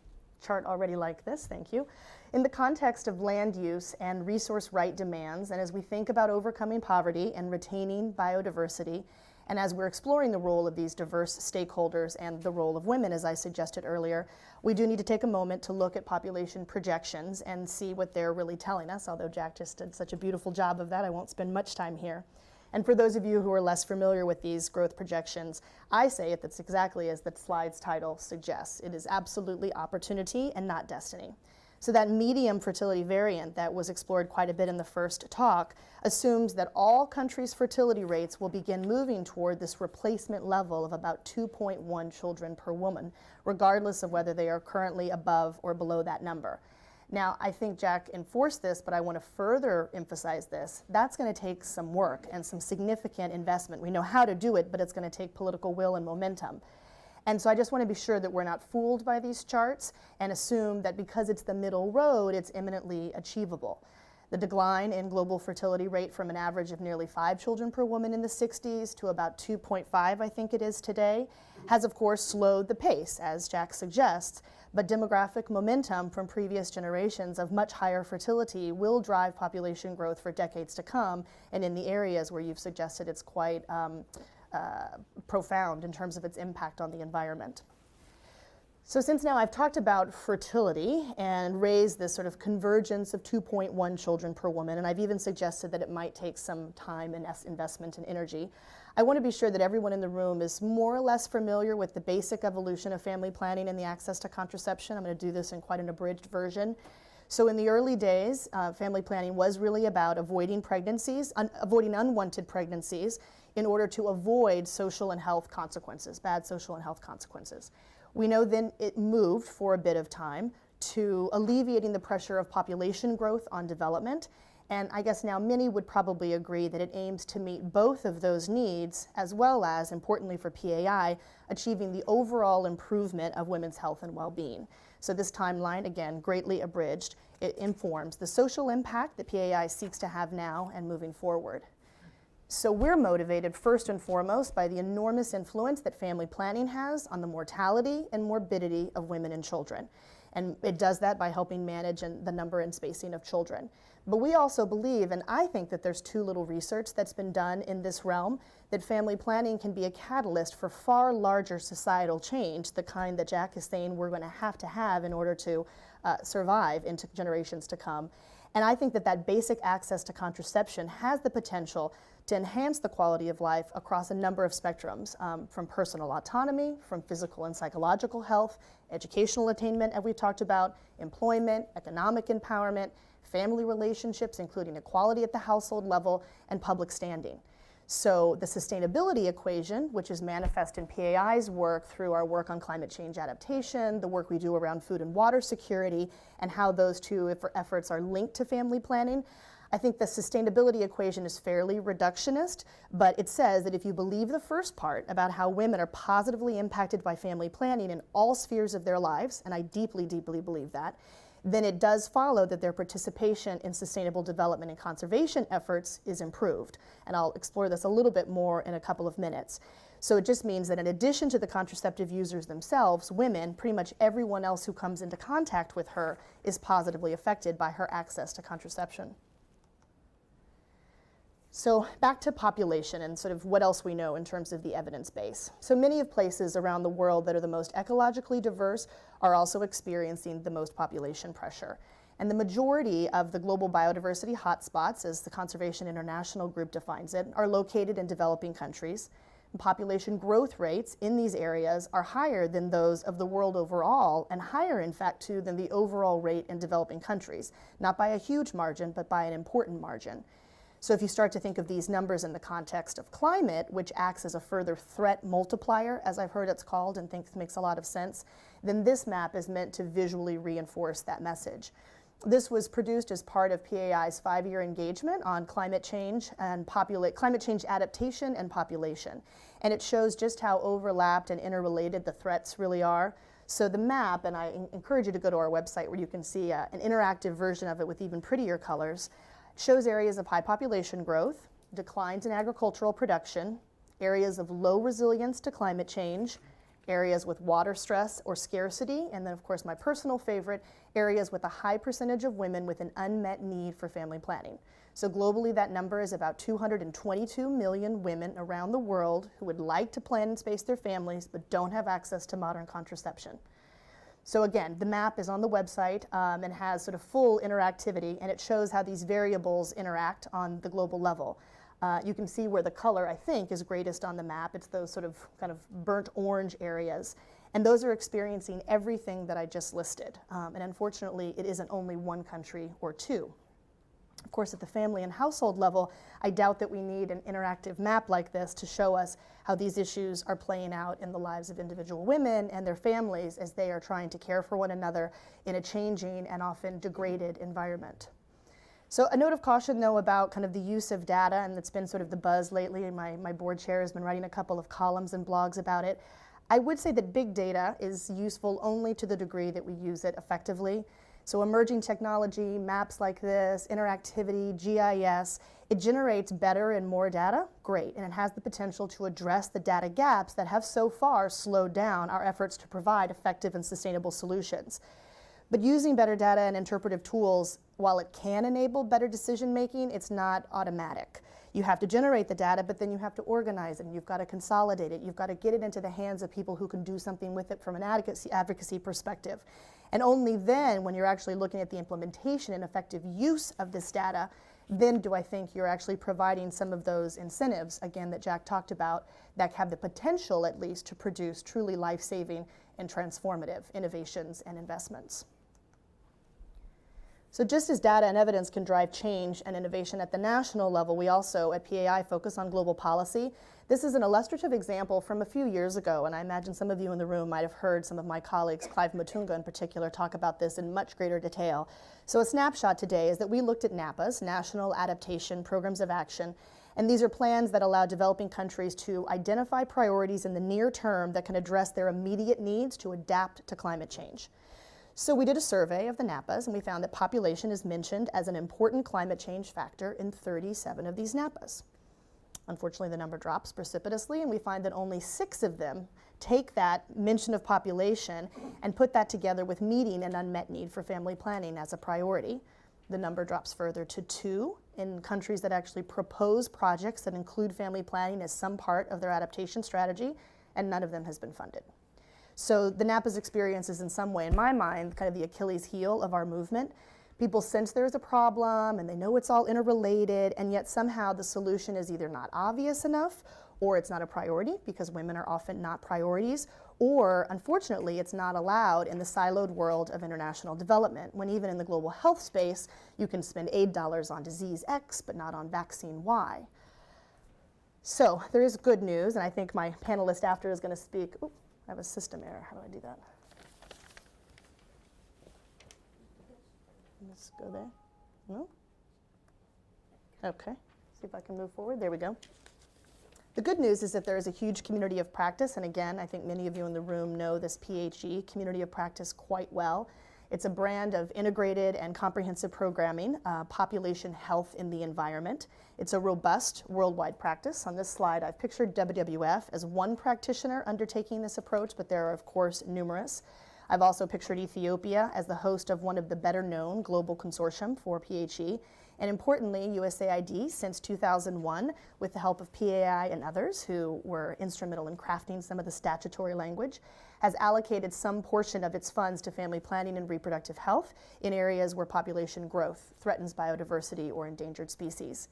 chart already like this, thank you. In the context of land use and resource right demands, and as we think about overcoming poverty and retaining biodiversity, and as we're exploring the role of these diverse stakeholders and the role of women, as I suggested earlier, we do need to take a moment to look at population projections and see what they're really telling us, although Jack just did such a beautiful job of that, I won't spend much time here. And for those of you who are less familiar with these growth projections, I say it that's exactly as the slide's title suggests. It is absolutely opportunity and not destiny. So that medium fertility variant that was explored quite a bit in the first talk assumes that all countries' fertility rates will begin moving toward this replacement level of about 2.1 children per woman, regardless of whether they are currently above or below that number. Now, I think Jack enforced this, but I want to further emphasize this. That's going to take some work and some significant investment. We know how to do it, but it's going to take political will and momentum. And so I just want to be sure that we're not fooled by these charts and assume that because it's the middle road, it's imminently achievable. The decline in global fertility rate from an average of nearly 5 children per woman in the 60s to about 2.5, I think it is today, has of course slowed the pace, as Jack suggests, but demographic momentum from previous generations of much higher fertility will drive population growth for decades to come, and in the areas where you've suggested it's quite profound in terms of its impact on the environment. So since now I've talked about fertility and raised this sort of convergence of 2.1 children per woman, and I've even suggested that it might take some time and investment and energy, I want to be sure that everyone in the room is more or less familiar with the basic evolution of family planning and the access to contraception. I'm going to do this in quite an abridged version. So in the early days, family planning was really about avoiding pregnancies, avoiding unwanted pregnancies in order to avoid social and health consequences, bad social and health consequences. We know then it moved for a bit of time to alleviating the pressure of population growth on development. And I guess now many would probably agree that it aims to meet both of those needs, as well as, importantly for PAI, achieving the overall improvement of women's health and well-being. So this timeline, again, greatly abridged, it informs the social impact that PAI seeks to have now and moving forward. So we're motivated first and foremost by the enormous influence that family planning has on the mortality and morbidity of women and children. And it does that by helping manage the number and spacing of children. But we also believe, and I think that there's too little research that's been done in this realm, that family planning can be a catalyst for far larger societal change, the kind that Jack is saying we're going to have in order to survive into generations to come. And I think that that basic access to contraception has the potential to enhance the quality of life across a number of spectrums, from personal autonomy, from physical and psychological health, educational attainment, as we've talked about, employment, economic empowerment, family relationships, including equality at the household level, and public standing. So the sustainability equation, which is manifest in PAI's work through our work on climate change adaptation, the work we do around food and water security, and how those two efforts are linked to family planning, I think the sustainability equation is fairly reductionist, but it says that if you believe the first part about how women are positively impacted by family planning in all spheres of their lives, and I deeply, deeply believe that, then it does follow that their participation in sustainable development and conservation efforts is improved. And I'll explore this a little bit more in a couple of minutes. So it just means that in addition to the contraceptive users themselves, women, pretty much everyone else who comes into contact with her is positively affected by her access to contraception. So back to population and sort of what else we know in terms of the evidence base. So many of places around the world that are the most ecologically diverse are also experiencing the most population pressure. And the majority of the global biodiversity hotspots, as the Conservation International group defines it, are located in developing countries. And population growth rates in these areas are higher than those of the world overall, and higher, in fact, too, than the overall rate in developing countries. Not by a huge margin, but by an important margin. So if you start to think of these numbers in the context of climate, which acts as a further threat multiplier, as I've heard it's called, and think makes a lot of sense, then this map is meant to visually reinforce that message. This was produced as part of PAI's 5-year engagement on climate change and climate change adaptation and population. And it shows just how overlapped and interrelated the threats really are. So the map, and I encourage you to go to our website where you can see an interactive version of it with even prettier colors, shows areas of high population growth, declines in agricultural production, areas of low resilience to climate change, areas with water stress or scarcity, and then of course my personal favorite, areas with a high percentage of women with an unmet need for family planning. So globally that number is about 222 million women around the world who would like to plan and space their families but don't have access to modern contraception. So again, the map is on the website and has sort of full interactivity, and it shows how these variables interact on the global level. You can see where the color, I think, is greatest on the map. It's those sort of kind of burnt orange areas. And those are experiencing everything that I just listed. And unfortunately, it isn't only one country or two. Of course, at the family and household level, I doubt that we need an interactive map like this to show us how these issues are playing out in the lives of individual women and their families as they are trying to care for one another in a changing and often degraded environment. So a note of caution, though, about kind of the use of data, and it's been sort of the buzz lately, and my board chair has been writing a couple of columns and blogs about it. I would say that big data is useful only to the degree that we use it effectively. So emerging technology, maps like this, interactivity, GIS, it generates better and more data, great, and it has the potential to address the data gaps that have so far slowed down our efforts to provide effective and sustainable solutions. But using better data and interpretive tools, while it can enable better decision making, it's not automatic. You have to generate the data, but then you have to organize it, and you've got to consolidate it. You've got to get it into the hands of people who can do something with it from an advocacy perspective. And only then, when you're actually looking at the implementation and effective use of this data, then do I think you're actually providing some of those incentives, again, that Jack talked about, that have the potential, at least, to produce truly life-saving and transformative innovations and investments. So just as data and evidence can drive change and innovation at the national level, we also at PAI focus on global policy. This is an illustrative example from a few years ago, and I imagine some of you in the room might have heard some of my colleagues, Clive Mutunga in particular, talk about this in much greater detail. So a snapshot today is that we looked at NAPAs, National Adaptation Programs of Action, and these are plans that allow developing countries to identify priorities in the near term that can address their immediate needs to adapt to climate change. So we did a survey of the NAPAs, and we found that population is mentioned as an important climate change factor in 37 of these NAPAs. Unfortunately, the number drops precipitously, and we find that only 6 of them take that mention of population and put that together with meeting an unmet need for family planning as a priority. The number drops further to 2 in countries that actually propose projects that include family planning as some part of their adaptation strategy, and none of them has been funded. So the NAPA's experience is in some way, in my mind, kind of the Achilles heel of our movement. People sense there's a problem and they know it's all interrelated, and yet somehow the solution is either not obvious enough, or it's not a priority because women are often not priorities, or unfortunately it's not allowed in the siloed world of international development, when even in the global health space you can spend aid dollars on disease X but not on vaccine Y. So there is good news, and I think my panelist after is going to speak. Ooh, I have a system error. How do I do that? Let's go there. No? Okay. See if I can move forward. There we go. The good news is that there is a huge community of practice, and again, I think many of you in the room know this PHE, community of practice, quite well. It's a brand of integrated and comprehensive programming, population health in the environment. It's a robust worldwide practice. On this slide, I've pictured WWF as one practitioner undertaking this approach, but there are, of course, numerous. I've also pictured Ethiopia as the host of one of the better-known global consortium for PHE. And importantly, USAID, since 2001, with the help of PAI and others who were instrumental in crafting some of the statutory language, has allocated some portion of its funds to family planning and reproductive health in areas where population growth threatens biodiversity or endangered species.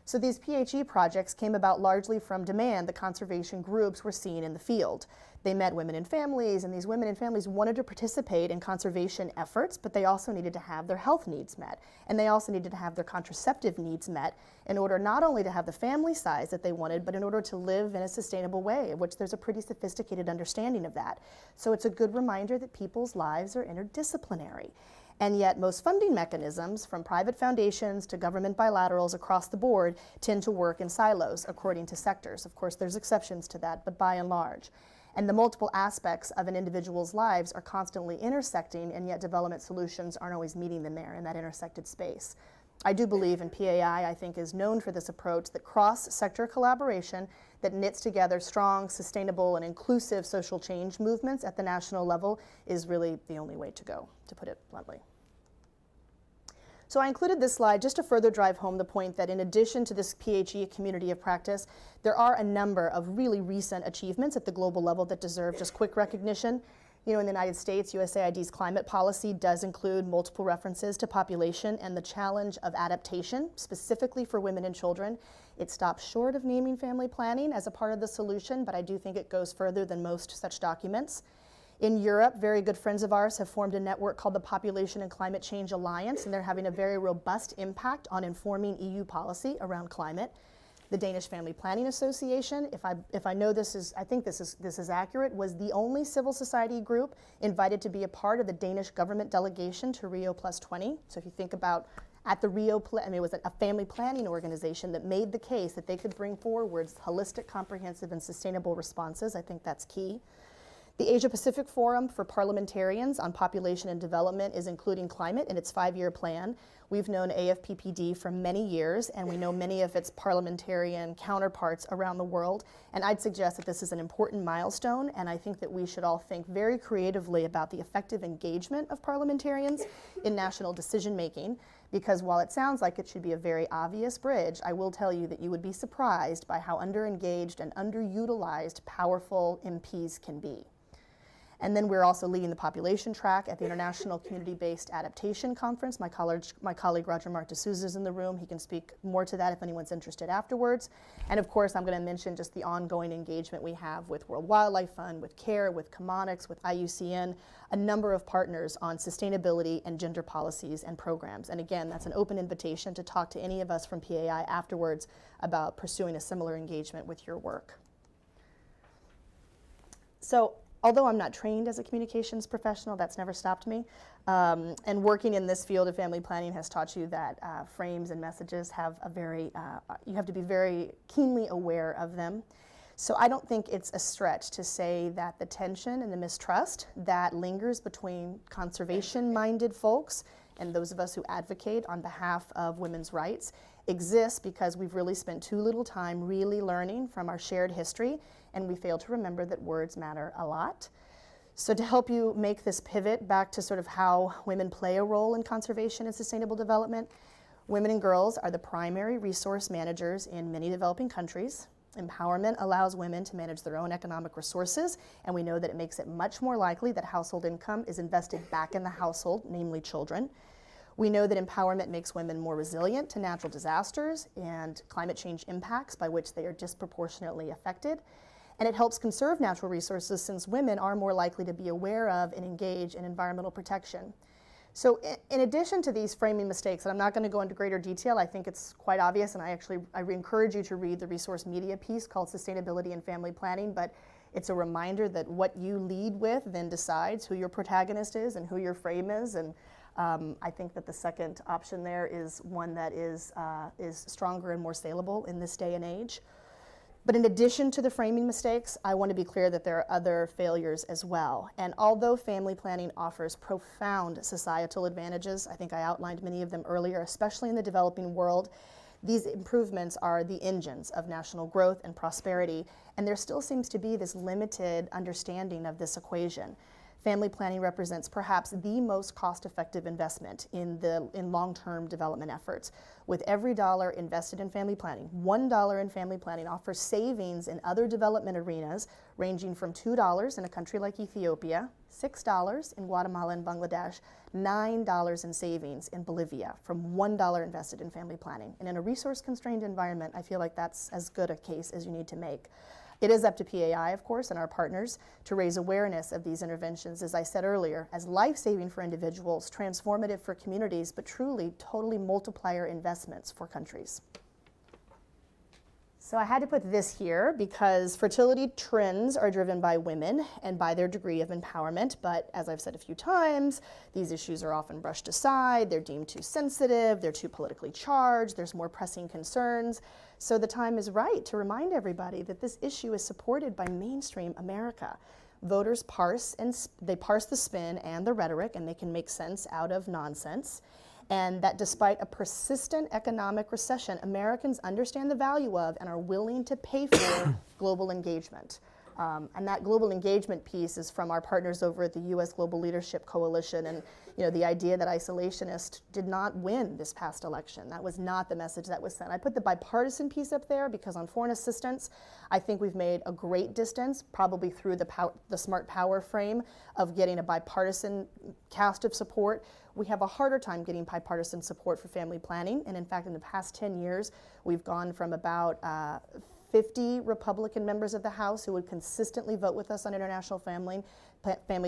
So these PHE projects came about largely from demand the conservation groups were seeing in the field. They met women and families, and these women and families wanted to participate in conservation efforts, but they also needed to have their health needs met. And they also needed to have their contraceptive needs met in order not only to have the family size that they wanted, but in order to live in a sustainable way, of which there's a pretty sophisticated understanding of that. So it's a good reminder that people's lives are interdisciplinary. And yet most funding mechanisms, from private foundations to government bilaterals across the board, tend to work in silos according to sectors. Of course, there's exceptions to that, but by and large. And the multiple aspects of an individual's lives are constantly intersecting, and yet development solutions aren't always meeting them there in that intersected space. I do believe, and PAI, I think, is known for this approach, that cross-sector collaboration that knits together strong, sustainable, and inclusive social change movements at the national level is really the only way to go, to put it bluntly. So I included this slide just to further drive home the point that in addition to this PHE community of practice, there are a number of really recent achievements at the global level that deserve just quick recognition. You know, in the United States, USAID's climate policy does include multiple references to population and the challenge of adaptation, specifically for women and children. It stops short of naming family planning as a part of the solution, but I do think it goes further than most such documents. In Europe, very good friends of ours have formed a network called the Population and Climate Change Alliance, and they're having a very robust impact on informing EU policy around climate. The Danish Family Planning Association, if I know this is, I think this is accurate, was the only civil society group invited to be a part of the Danish government delegation to Rio+20. So if you think about at the it was a family planning organization that made the case that they could bring forward holistic, comprehensive, and sustainable responses. I think that's key. The Asia-Pacific Forum for Parliamentarians on Population and Development is including climate in its 5-year plan. We've known AFPPD for many years, and we know many of its parliamentarian counterparts around the world. And I'd suggest that this is an important milestone, and I think that we should all think very creatively about the effective engagement of parliamentarians in national decision-making, because while it sounds like it should be a very obvious bridge, I will tell you that you would be surprised by how underengaged and underutilized powerful MPs can be. And then we're also leading the population track at the International Community-Based Adaptation Conference. My colleague Roger Mark de Souza is in the room. He can speak more to that if anyone's interested afterwards. And of course, I'm going to mention just the ongoing engagement we have with World Wildlife Fund, with CARE, with Chemonics, with IUCN, a number of partners on sustainability and gender policies and programs. And again, that's an open invitation to talk to any of us from PAI afterwards about pursuing a similar engagement with your work. So, although I'm not trained as a communications professional, that's never stopped me. And working in this field of family planning has taught you that frames and messages have you have to be very keenly aware of them. So I don't think it's a stretch to say that the tension and the mistrust that lingers between conservation-minded folks and those of us who advocate on behalf of women's rights exists because we've really spent too little time really learning from our shared history, and we fail to remember that words matter a lot. So to help you make this pivot back to sort of how women play a role in conservation and sustainable development, women and girls are the primary resource managers in many developing countries. Empowerment allows women to manage their own economic resources, and we know that it makes it much more likely that household income is invested back in the household, namely children. We know that empowerment makes women more resilient to natural disasters and climate change impacts by which they are disproportionately affected. And it helps conserve natural resources since women are more likely to be aware of and engage in environmental protection. So in addition to these framing mistakes, and I'm not going to go into greater detail, I think it's quite obvious, and I encourage you to read the resource media piece called Sustainability and Family Planning, but it's a reminder that what you lead with then decides who your protagonist is and who your frame is, and I think that the second option there is one that is stronger and more saleable in this day and age. But in addition to the framing mistakes, I want to be clear that there are other failures as well. And although family planning offers profound societal advantages, I think I outlined many of them earlier, especially in the developing world, these improvements are the engines of national growth and prosperity, and there still seems to be this limited understanding of this equation. Family planning represents perhaps the most cost-effective investment in long-term development efforts. With every dollar invested in family planning, $1 in family planning offers savings in other development arenas ranging from $2 in a country like Ethiopia, $6 in Guatemala and Bangladesh, $9 in savings in Bolivia from $1 invested in family planning. And in a resource-constrained environment, I feel like that's as good a case as you need to make. It is up to PAI, of course, and our partners to raise awareness of these interventions, as I said earlier, as life-saving for individuals, transformative for communities, but truly totally multiplier investments for countries. So I had to put this here because fertility trends are driven by women and by their degree of empowerment, but as I've said a few times, these issues are often brushed aside, they're deemed too sensitive, they're too politically charged, there's more pressing concerns. So the time is right to remind everybody that this issue is supported by mainstream America. Voters parse the spin and the rhetoric, and they can make sense out of nonsense. And that despite a persistent economic recession, Americans understand the value of and are willing to pay for global engagement. And that global engagement piece is from our partners over at the U.S. Global Leadership Coalition. And the idea that isolationists did not win this past election, that was not the message that was sent. I put the bipartisan piece up there because on foreign assistance, I think we've made a great distance, probably through the smart power frame of getting a bipartisan cast of support. We have a harder time getting bipartisan support for family planning. And in fact, in the past 10 years, we've gone from about 50 Republican members of the House who would consistently vote with us on international family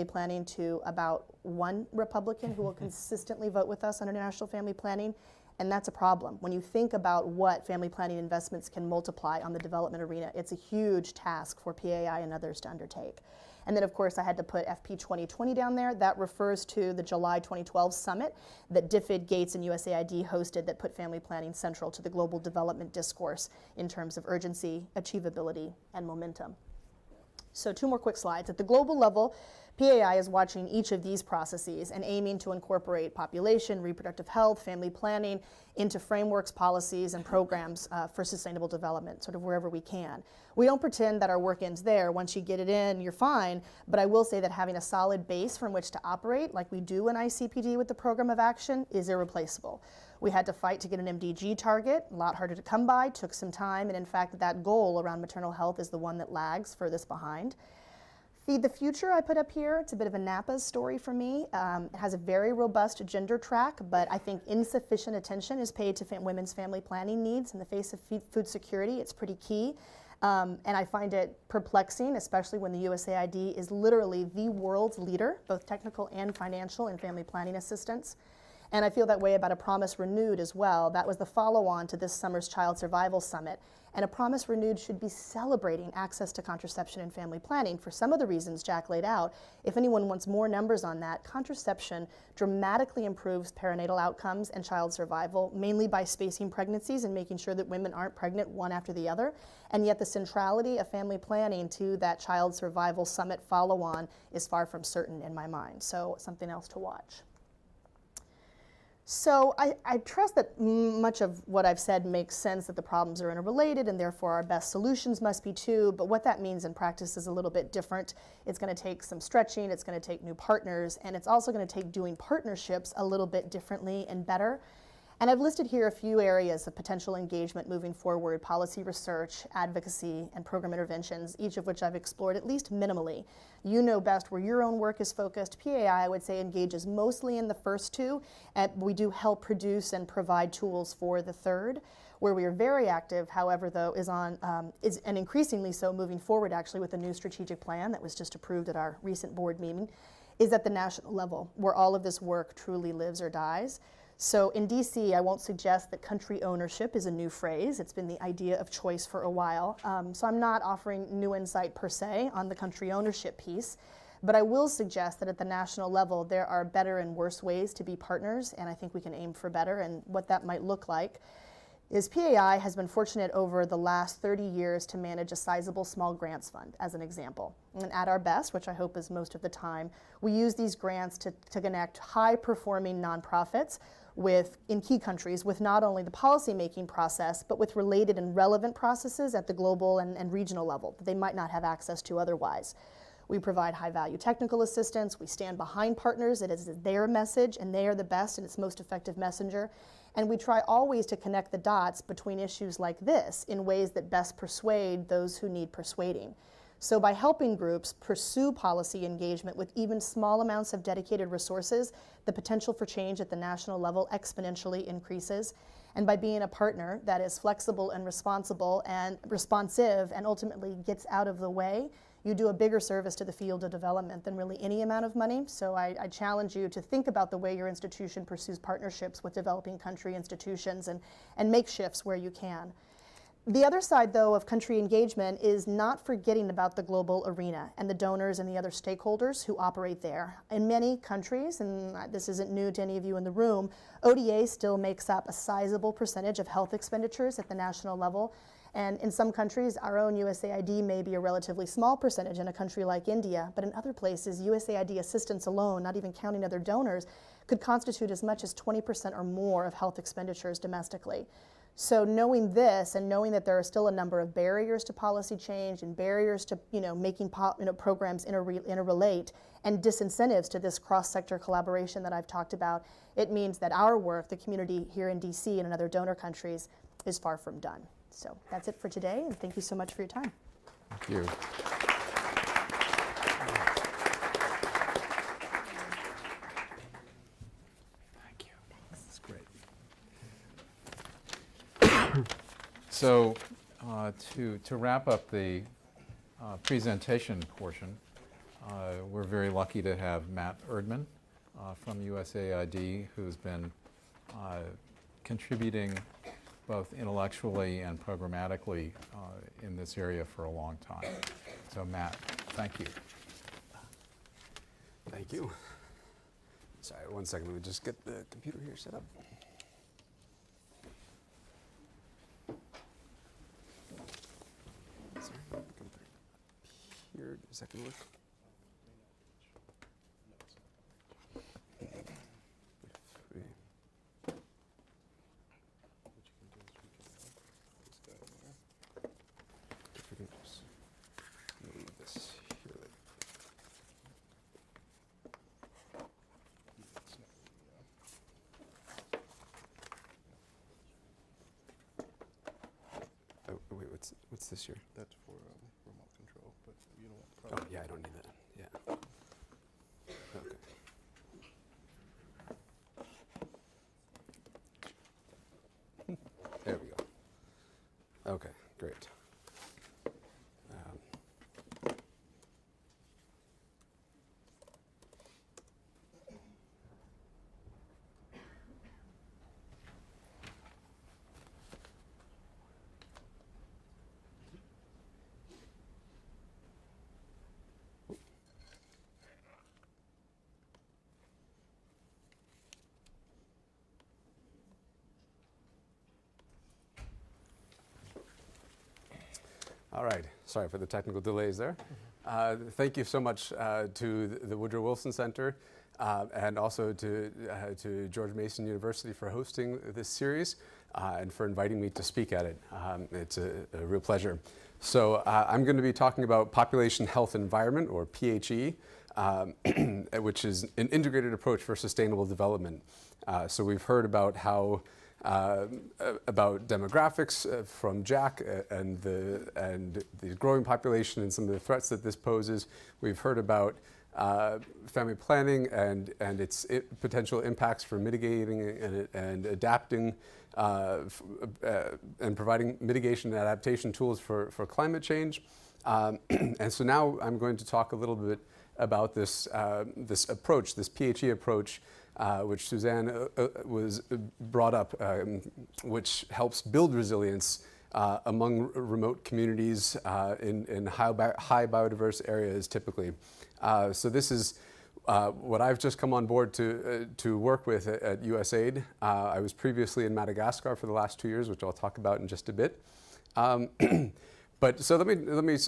planning to about 1 Republican who will consistently vote with us on international family planning. And that's a problem. When you think about what family planning investments can multiply on the development arena, it's a huge task for PAI and others to undertake. And then, of course, I had to put FP 2020 down there. That refers to the July 2012 summit that DFID, Gates, and USAID hosted that put family planning central to the global development discourse in terms of urgency, achievability, and momentum. So 2 more quick slides. At the global level, PAI is watching each of these processes and aiming to incorporate population, reproductive health, family planning into frameworks, policies, and programs for sustainable development, sort of wherever we can. We don't pretend that our work ends there. Once you get it in, you're fine. But I will say that having a solid base from which to operate, like we do in ICPD with the Program of Action, is irreplaceable. We had to fight to get an MDG target, a lot harder to come by, took some time, and in fact, that goal around maternal health is the one that lags furthest behind. Feed the Future I put up here. It's a bit of a Napa's story for me. It has a very robust gender track, but I think insufficient attention is paid to women's family planning needs in the face of food security. It's pretty key. And I find it perplexing, especially when the USAID is literally the world's leader, both technical and financial, in family planning assistance. And I feel that way about A Promise Renewed as well. That was the follow-on to this summer's Child Survival Summit. And A Promise Renewed should be celebrating access to contraception and family planning for some of the reasons Jack laid out. If anyone wants more numbers on that, contraception dramatically improves perinatal outcomes and child survival, mainly by spacing pregnancies and making sure that women aren't pregnant one after the other. And yet the centrality of family planning to that Child Survival Summit follow-on is far from certain in my mind. So something else to watch. So I trust that much of what I've said makes sense, that the problems are interrelated and therefore our best solutions must be too, but what that means in practice is a little bit different. It's going to take some stretching, it's going to take new partners, and it's also going to take doing partnerships a little bit differently and better. And I've listed here a few areas of potential engagement moving forward: policy research, advocacy, and program interventions, each of which I've explored at least minimally. You know best where your own work is focused. PAI, I would say, engages mostly in the first 2, and we do help produce and provide tools for the third. Where we are very active, however, though, is and increasingly so moving forward actually with the new strategic plan that was just approved at our recent board meeting, is at the national level, where all of this work truly lives or dies. So in DC, I won't suggest that country ownership is a new phrase. It's been the idea of choice for a while. So I'm not offering new insight per se on the country ownership piece, but I will suggest that at the national level, there are better and worse ways to be partners, and I think we can aim for better. And what that might look like is PAI has been fortunate over the last 30 years to manage a sizable small grants fund, as an example. And at our best, which I hope is most of the time, we use these grants to connect high-performing nonprofits in key countries with not only the policy-making process, but with related and relevant processes at the global and regional level that they might not have access to otherwise. We provide high-value technical assistance. We stand behind partners. It is their message, and they are the best and its most effective messenger. And we try always to connect the dots between issues like this in ways that best persuade those who need persuading. So by helping groups pursue policy engagement with even small amounts of dedicated resources, the potential for change at the national level exponentially increases. And by being a partner that is flexible and responsible and responsive and ultimately gets out of the way, you do a bigger service to the field of development than really any amount of money. So I challenge you to think about the way your institution pursues partnerships with developing country institutions and make shifts where you can. The other side, though, of country engagement is not forgetting about the global arena and the donors and the other stakeholders who operate there. In many countries, and this isn't new to any of you in the room, ODA still makes up a sizable percentage of health expenditures at the national level. And in some countries, our own USAID may be a relatively small percentage in a country like India, but in other places, USAID assistance alone, not even counting other donors, could constitute as much as 20% or more of health expenditures domestically. So knowing this and knowing that there are still a number of barriers to policy change and barriers to making programs interrelate and disincentives to this cross-sector collaboration that I've talked about, it means that our work, the community here in DC and in other donor countries, is far from done. So that's it for today, and thank you so much for your time. Thank you. Thank you. That's great. So to wrap up the presentation portion, we're very lucky to have Matt Erdman from USAID, who's been contributing both intellectually and programmatically in this area for a long time. So Matt, thank you. Thank you. Sorry, 1 second. Let me just get the computer here set up. Sorry, come here. Does that work? What's this here? That's for remote control, but you don't want. Oh, yeah, I don't need that. Yeah. Okay. There we go. Okay, great. All right, sorry for the technical delays there. Thank you so much to the Woodrow Wilson Center and also to George Mason University for hosting this series and for inviting me to speak at it. It's a real pleasure. So I'm going to be talking about population health environment, or PHE, which is an integrated approach for sustainable development. So we've heard about how about demographics from Jack and the growing population and some of the threats that this poses. We've heard about family planning and its potential impacts for mitigating and adapting and providing mitigation and adaptation tools for climate change. And so now I'm going to talk a little bit about this approach, this PHE approach, which Suzanne was brought up, which helps build resilience among remote communities in high biodiverse areas typically. So this is what I've just come on board to work with at USAID. I was previously in Madagascar for the last 2 years, which I'll talk about in just a bit. But so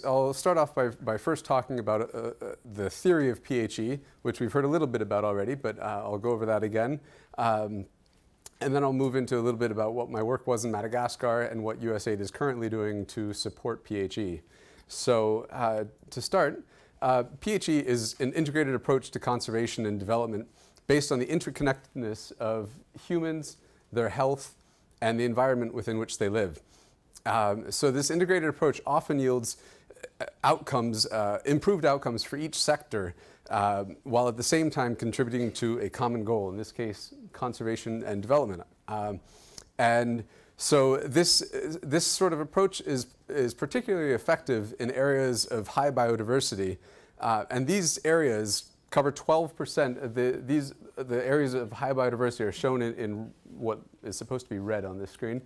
I'll start off by first talking about the theory of PHE, which we've heard a little bit about already, but I'll go over that again. And then I'll move into a little bit about what my work was in Madagascar and what USAID is currently doing to support PHE. So to start, PHE is an integrated approach to conservation and development based on the interconnectedness of humans, their health, and the environment within which they live. So this integrated approach often yields outcomes, improved outcomes for each sector, while at the same time contributing to a common goal, in this case, conservation and development. And so this sort of approach is particularly effective in areas of high biodiversity, and these areas cover 12% of the areas of high biodiversity are shown in what is supposed to be red on this screen.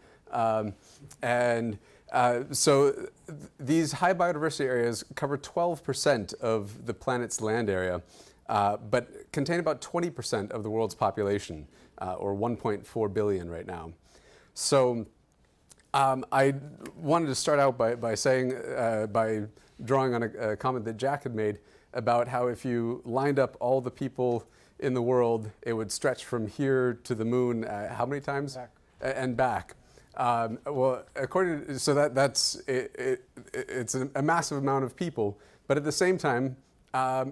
And These high biodiversity areas cover 12% of the planet's land area, but contain about 20% of the world's population, or 1.4 billion right now. So I wanted to start out by saying, by drawing on a comment that Jack had made about how if you lined up all the people in the world, it would stretch from here to the moon how many times? Back. And back. Well, according to, so that's it's a massive amount of people. But at the same time,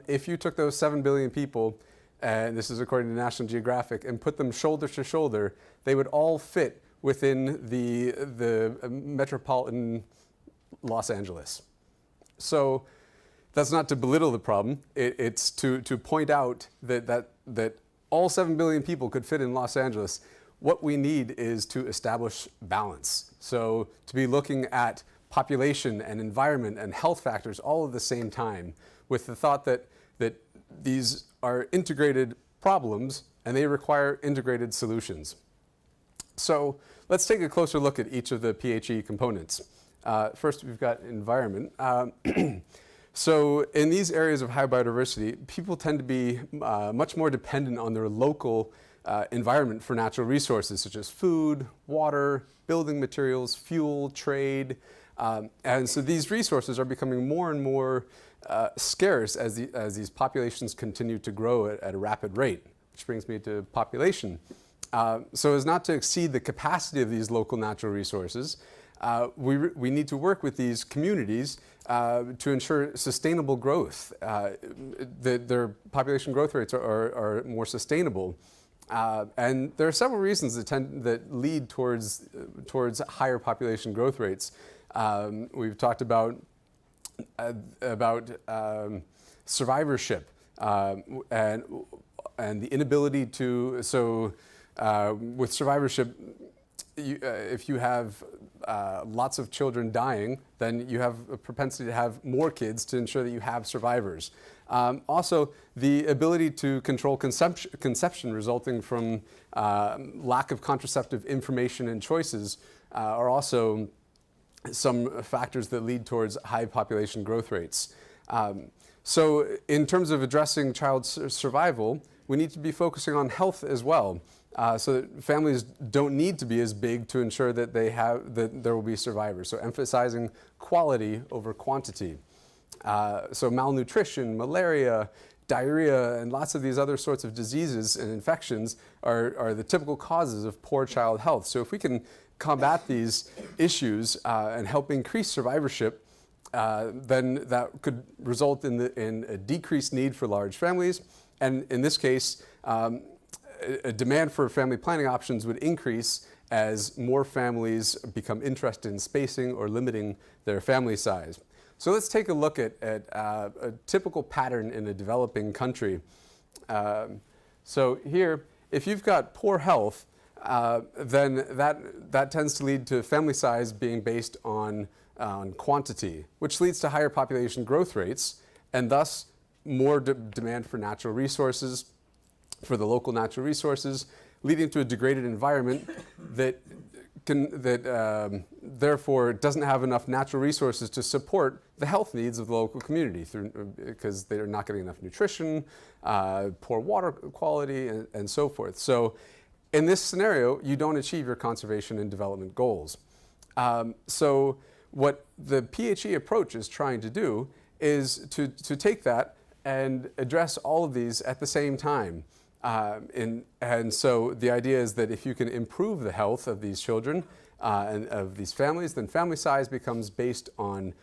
if you took those 7 billion people, and this is according to National Geographic, and put them shoulder to shoulder, they would all fit within the metropolitan Los Angeles. So that's not to belittle the problem. It's to point out that all 7 billion people could fit in Los Angeles. What we need is to establish balance. So to be looking at population and environment and health factors all at the same time, with the thought that these are integrated problems and they require integrated solutions. So let's take a closer look at each of the PHE components. First, we've got environment. So in these areas of high biodiversity, people tend to be much more dependent on their local environment for natural resources such as food, water, building materials, fuel, trade. And so these resources are becoming more and more scarce as these populations continue to grow at a rapid rate, which brings me to population. So as not to exceed the capacity of these local natural resources, we need to work with these communities to ensure sustainable growth. Their population growth rates are more sustainable. And there are several reasons that lead towards higher population growth rates. We've talked about survivorship and the inability to. With survivorship, if you have lots of children dying, then you have a propensity to have more kids to ensure that you have survivors. Also, the ability to control conception resulting from lack of contraceptive information and choices are also some factors that lead towards high population growth rates. So in terms of addressing child survival, we need to be focusing on health as well. So that families don't need to be as big to ensure that there will be survivors. So emphasizing quality over quantity. So malnutrition, malaria, diarrhea, and lots of these other sorts of diseases and infections are the typical causes of poor child health. So if we can combat these issues and help increase survivorship, then that could result in a decreased need for large families. And in this case, a demand for family planning options would increase as more families become interested in spacing or limiting their family size. So let's take a look at a typical pattern in a developing country. So here, if you've got poor health, then that tends to lead to family size being based on quantity, which leads to higher population growth rates, and thus more demand for natural resources, for the local natural resources, leading to a degraded environment that therefore doesn't have enough natural resources to support the health needs of the local community because they're not getting enough nutrition, poor water quality, and so forth. So in this scenario, you don't achieve your conservation and development goals. So what the PHE approach is trying to do is to take that and address all of these at the same time. And so the idea is that if you can improve the health of these children and of these families, then family size becomes based on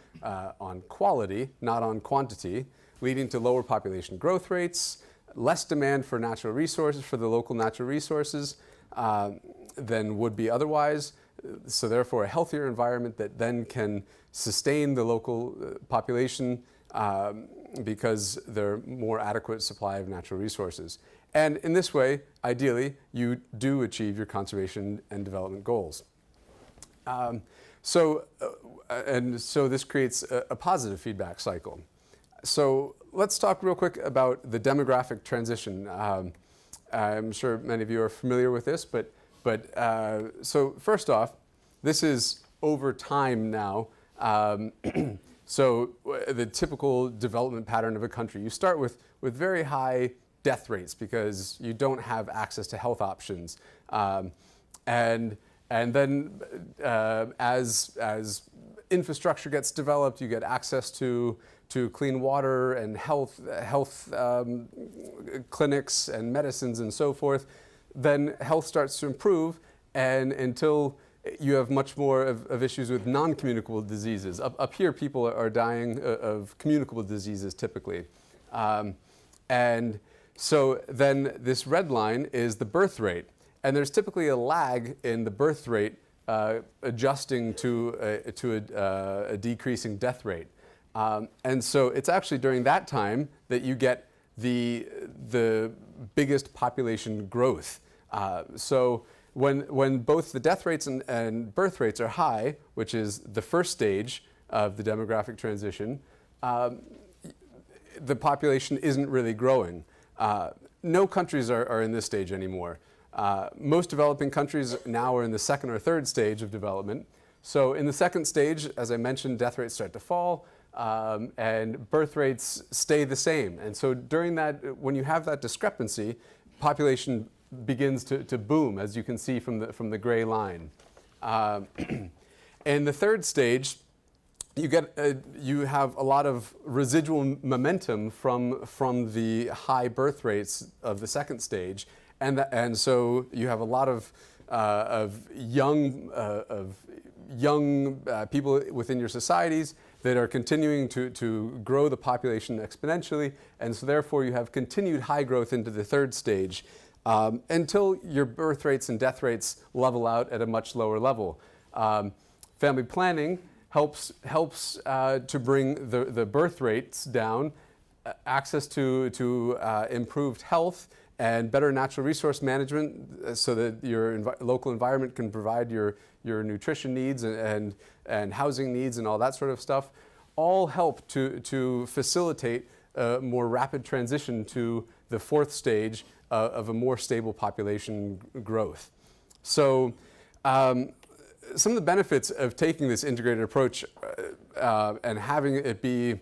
quality, not on quantity, leading to lower population growth rates, less demand for natural resources, for the local natural resources than would be otherwise. So therefore a healthier environment that then can sustain the local population because there are more adequate supply of natural resources. And in this way, ideally, you do achieve your conservation and development goals. So this creates a positive feedback cycle. So let's talk real quick about the demographic transition. I'm sure many of you are familiar with this, but so first off, this is over time now. So the typical development pattern of a country, you start with very high death rates because you don't have access to health options. And then as infrastructure gets developed, you get access to clean water and health clinics and medicines and so forth. Then health starts to improve, and until you have much more of issues with non-communicable diseases. Up here, people are dying of communicable diseases typically. And so then this red line is the birth rate. And there's typically a lag in the birth rate adjusting to a decreasing death rate. And so it's actually during that time that you get the biggest population growth. So when both the death rates and birth rates are high, which is the first stage of the demographic transition, the population isn't really growing. No countries are in this stage anymore. Most developing countries now are in the second or third stage of development. So in the second stage, as I mentioned, death rates start to fall and birth rates stay the same. And so during that, when you have that discrepancy, population begins to boom, as you can see from the gray line. In the third stage, you have a lot of residual momentum from the high birth rates of the second stage, and so you have a lot of young people within your societies that are continuing to grow the population exponentially, and so therefore you have continued high growth into the third stage until your birth rates and death rates level out at a much lower level. Family planning helps to bring the birth rates down, access to improved health and better natural resource management so that your local environment can provide your nutrition needs and housing needs and all that sort of stuff, all help to facilitate a more rapid transition to the fourth stage of a more stable population growth. So some of the benefits of taking this integrated approach and having it be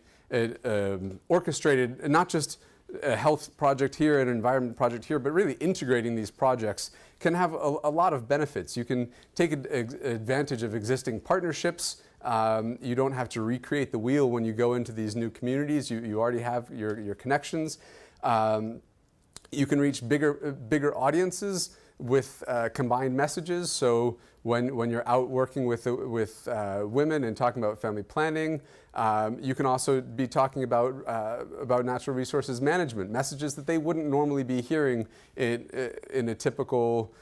orchestrated, not just a health project here, an environment project here, but really integrating these projects can have a lot of benefits. You can take advantage of existing partnerships. You don't have to recreate the wheel when you go into these new communities. You already have your connections. You can reach bigger audiences with combined messages. So when you're out working with women and talking about family planning, you can also be talking about natural resources management, messages that they wouldn't normally be hearing in a typical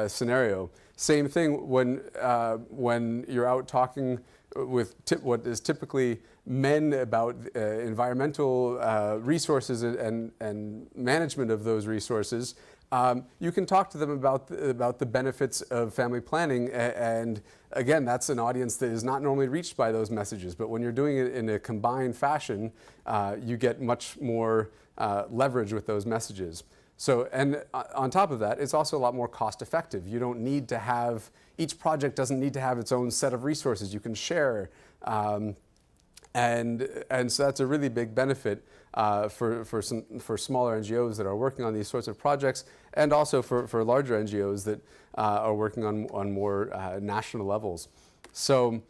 scenario. Same thing when you're out talking with what is typically men about environmental resources and management of those resources. You can talk to them about the benefits of family planning, and again, that's an audience that is not normally reached by those messages. But when you're doing it in a combined fashion, you get much more leverage with those messages. So, and on top of that, it's also a lot more cost effective. You don't need to have, each project doesn't need to have its own set of resources you can share. And so that's a really big benefit for smaller NGOs that are working on these sorts of projects, and also for larger NGOs that are working on more national levels. So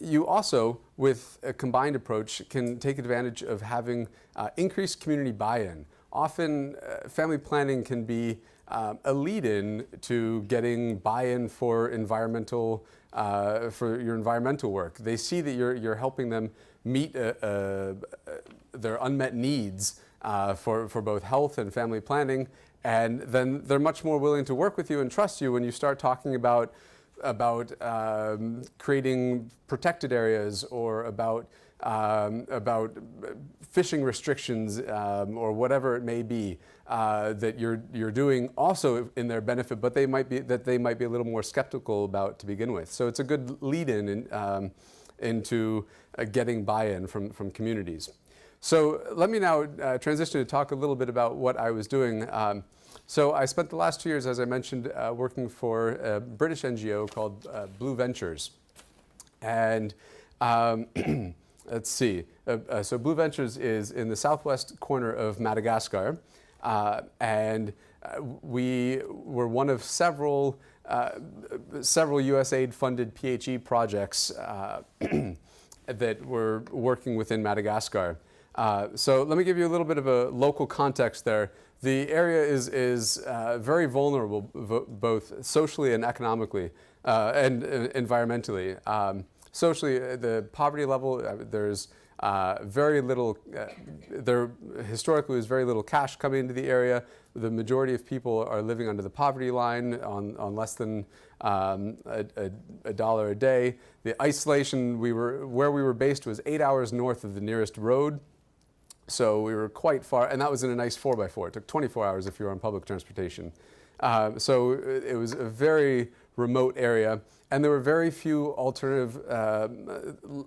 you also, with a combined approach, can take advantage of having increased community buy-in. Often family planning can be a lead-in to getting buy-in for your environmental work. They see that you're helping them meet their unmet needs for both health and family planning, and then they're much more willing to work with you and trust you when you start talking about creating protected areas or about fishing restrictions or whatever it may be that you're doing also in their benefit, but they might be a little more skeptical about to begin with. So it's a good lead-in into getting buy-in from communities. So let me now transition to talk a little bit about what I was doing. So I spent the last 2 years, as I mentioned, working for a British NGO called Blue Ventures. And let's see. So Blue Ventures is in the southwest corner of Madagascar. And we were one of several USAID-funded PHE projects that were working within Madagascar. So let me give you a little bit of a local context there. The area is very vulnerable, both socially and economically, and environmentally. Socially, the poverty level, there's very little, there historically was very little cash coming into the area. The majority of people are living under the poverty line on less than $1 a day. The isolation, where we were based was 8 hours north of the nearest road. So we were quite far, and that was in a nice 4x4. It took 24 hours if you were on public transportation. So it was a very remote area, and there were very few alternative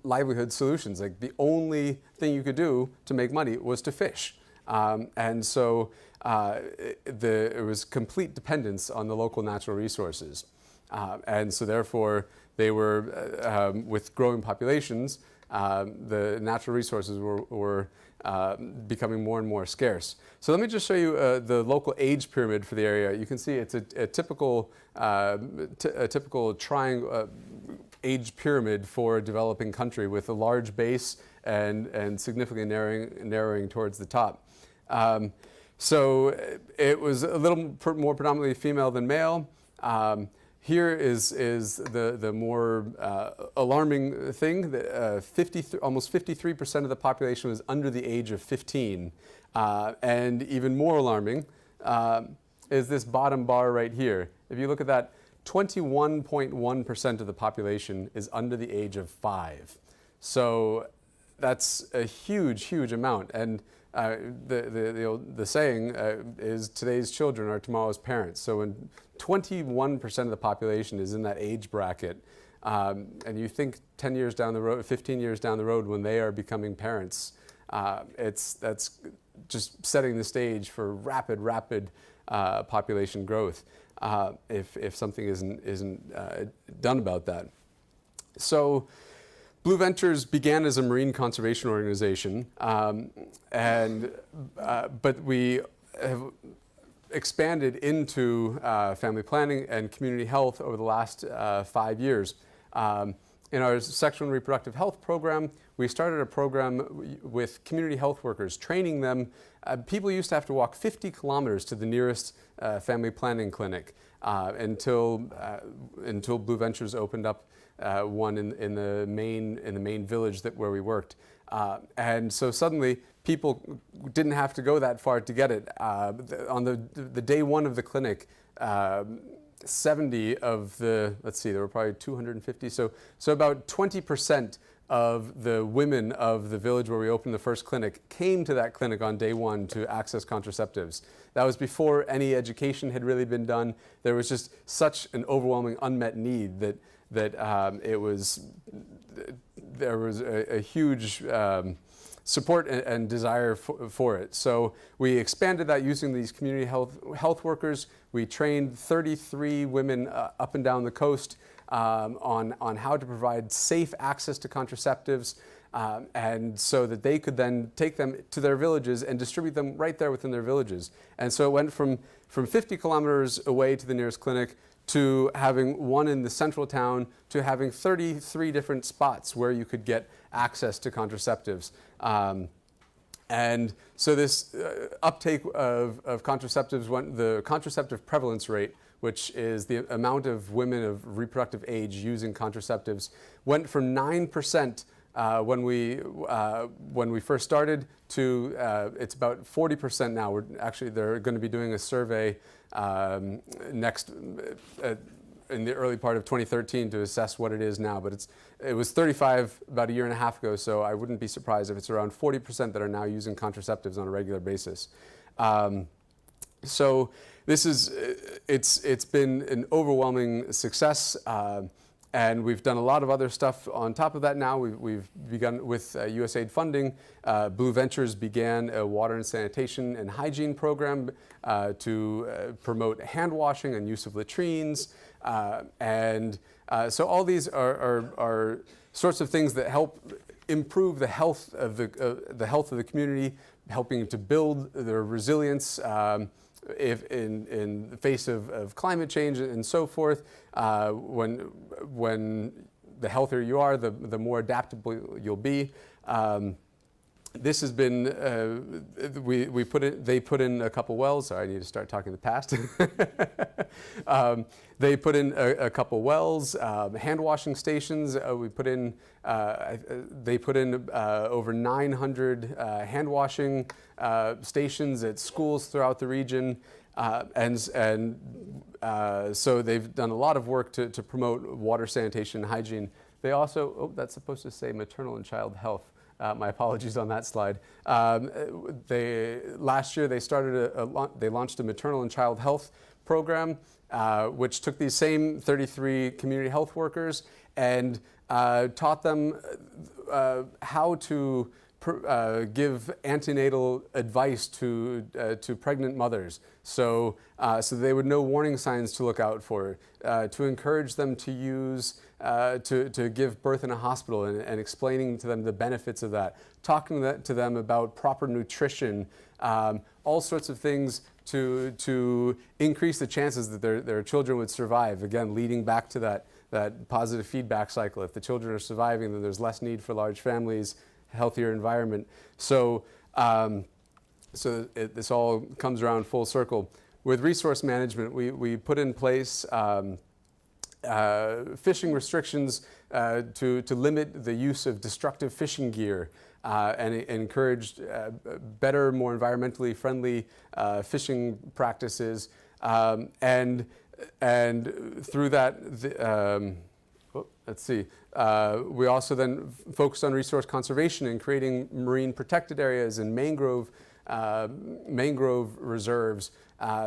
livelihood solutions. Like the only thing you could do to make money was to fish. And so it was complete dependence on the local natural resources. And so therefore, they were, with growing populations, the natural resources were becoming more and more scarce. So let me just show you the local age pyramid for the area. You can see it's a typical triangle age pyramid for a developing country with a large base and significantly narrowing towards the top. So it was a little more predominantly female than male. Here is the more alarming thing that almost 53% of the population was under the age of 15. And even more alarming is this bottom bar right here. If you look at that, 21.1% of the population is under the age of 5. So that's a huge, huge amount. And the saying is today's children are tomorrow's parents. So when 21% of the population is in that age bracket, and you think 10 years down the road, 15 years down the road when they are becoming parents, that's just setting the stage for rapid population growth if something isn't done about that. So Blue Ventures began as a marine conservation organization, but we have expanded into family planning and community health over the last 5 years. In our sexual and reproductive health program, we started a program with community health workers, training them. People used to have to walk 50 kilometers to the nearest family planning clinic until Blue Ventures opened up one in the main village where we worked, and so suddenly people didn't have to go that far to get it. On the day one of the clinic, 70 of the, let's see, there were probably 250, so about 20% of the women of the village where we opened the first clinic came to that clinic on day one to access contraceptives. That was before any education had really been done. There was just such an overwhelming unmet need that there was a huge support and desire for it. So we expanded that using these community health workers. We trained 33 women up and down the coast on how to provide safe access to contraceptives, and so that they could then take them to their villages and distribute them right there within their villages. And so it went from 50 kilometers away to the nearest clinic to having one in the central town, to having 33 different spots where you could get access to contraceptives. And so this uptake of contraceptives, the contraceptive prevalence rate, which is the amount of women of reproductive age using contraceptives, went from 9% when we first started to it's about 40% now. They're going to be doing a survey next in the early part of 2013 to assess what it is now, but it was 35 about a year and a half ago, so I wouldn't be surprised if it's around 40% that are now using contraceptives on a regular basis. So this is it's been an overwhelming success, And we've done a lot of other stuff on top of that now. We've begun with USAID funding. Blue Ventures began a water and sanitation and hygiene program to promote hand washing and use of latrines. So all these are sorts of things that help improve the health of the community, helping to build their resilience if in the face of climate change and so forth. When the healthier you are, the more adaptable you'll be. This has been, they put in a couple wells. Sorry, I need to start talking the past. They put in a couple wells, hand washing stations. They put in over 900 hand washing stations at schools throughout the region. So they've done a lot of work to promote water, sanitation, and hygiene. They also, that's supposed to say maternal and child health. My apologies on that slide. Last year they launched a maternal and child health program, which took these same 33 community health workers and taught them how to give antenatal advice to pregnant mothers, so they would know warning signs to look out for, to encourage them to use to give birth in a hospital, and explaining to them the benefits of that, talking to them about proper nutrition, all sorts of things to increase the chances that their children would survive. Again, leading back to that positive feedback cycle. If the children are surviving, then there's less need for large families, healthier environment. So this all comes around full circle. With resource management, we put in place fishing restrictions to limit the use of destructive fishing gear, and encouraged better, more environmentally friendly fishing practices. And through that, let's see. We also then focused on resource conservation and creating marine protected areas and mangrove reserves,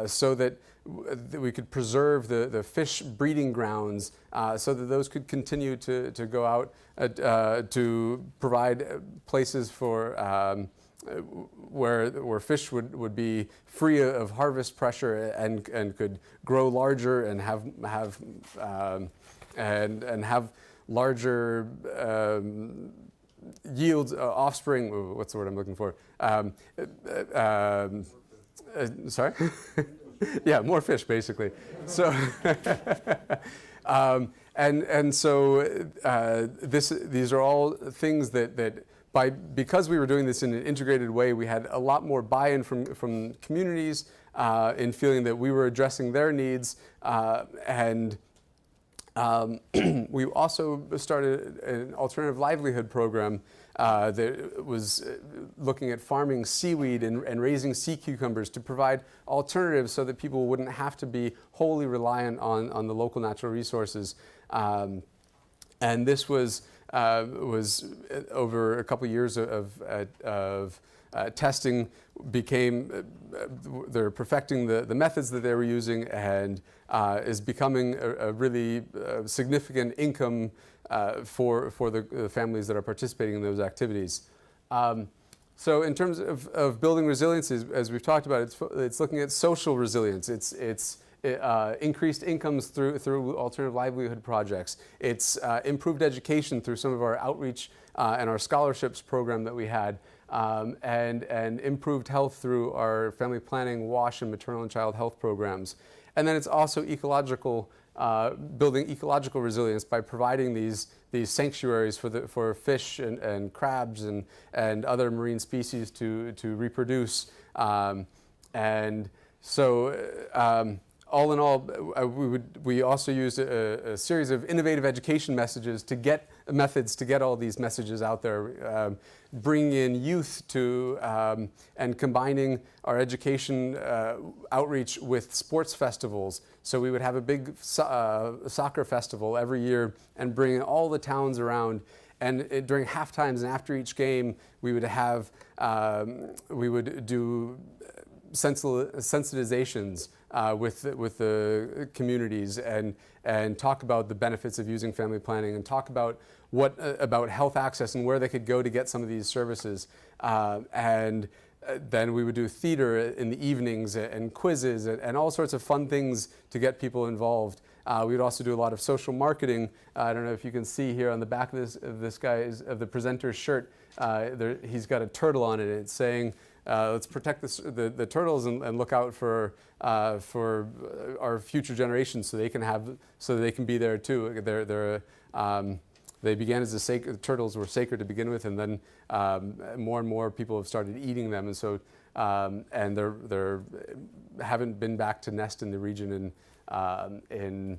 so that we could preserve the fish breeding grounds, so that those could continue to go out to provide places for where fish would be free of harvest pressure and could grow larger and have larger yields, offspring. What's the word I'm looking for? Sorry? Yeah, more fish, basically. So, these are all things that because we were doing this in an integrated way, we had a lot more buy-in from communities in feeling that we were addressing their needs, we also started an alternative livelihood program that was looking at farming seaweed and raising sea cucumbers to provide alternatives so that people wouldn't have to be wholly reliant on the local natural resources. And this was over a couple of years of testing. They're perfecting the methods that they were using, and is becoming a really significant income for the families that are participating in those activities. So in terms of building resilience, as we've talked about, it's looking at social resilience. It's increased incomes through alternative livelihood projects. It's improved education through some of our outreach and our scholarships program that we had, and improved health through our family planning, WASH, and maternal and child health programs. And then it's also ecological, building ecological resilience by providing these sanctuaries for fish and crabs and other marine species to reproduce. And so all in all, we also used a series of innovative education methods to get all these messages out there, bringing in youth to and combining our education outreach with sports festivals. So we would have a big soccer festival every year and bring in all the towns around. And during half times and after each game, we would do sensitizations with the communities, and talk about the benefits of using family planning, and talk about about health access and where they could go to get some of these services. Then we would do theater in the evenings and quizzes and all sorts of fun things to get people involved. We would also do a lot of social marketing. I don't know if you can see here on the back of the presenter's shirt, he's got a turtle on it. It's saying, let's protect the turtles and look out for our future generations, so they can be there too. They began as turtles were sacred to begin with, and then more and more people have started eating them, and so and they're haven't been back to nest in the region in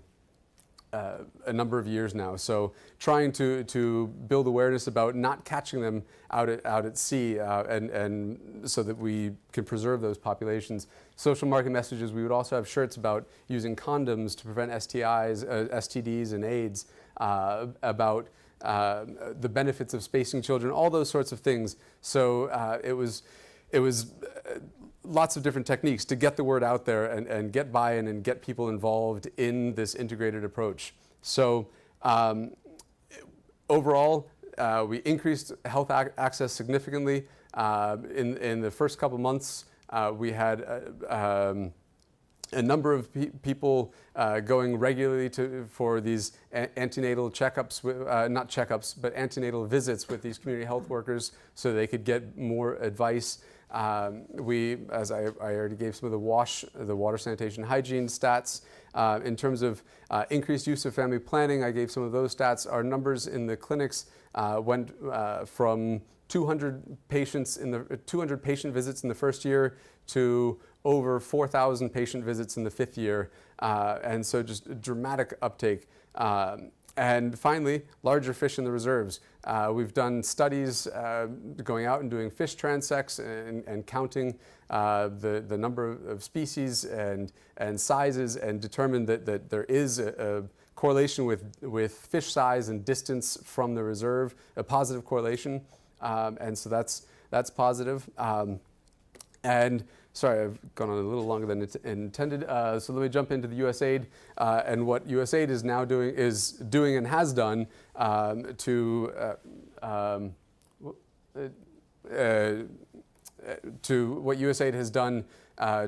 a number of years now. So trying to build awareness about not catching them out at sea, and so that we can preserve those populations. Social market messages. We would also have shirts about using condoms to prevent STIs, STDs, and AIDS. About the benefits of spacing children, all those sorts of things. So it was lots of different techniques to get the word out there and get buy-in and get people involved in this integrated approach. So overall, we increased health access significantly. In the first couple months, we had a number of people going regularly for these antenatal checkups, not checkups, but antenatal visits with these community health workers, so they could get more advice. As I already gave some of the water, sanitation, hygiene stats. In terms of increased use of family planning, I gave some of those stats. Our numbers in the clinics went from 200 patient visits in the first year to over 4,000 patient visits in the fifth year, and so just a dramatic uptake. And finally, larger fish in the reserves. We've done studies going out and doing fish transects and counting the number of species and sizes, and determined that there is a correlation with fish size and distance from the reserve, a positive correlation, and so that's positive. And sorry, I've gone on a little longer than intended. So let me jump into the USAID and what USAID is now doing and has done to what USAID has done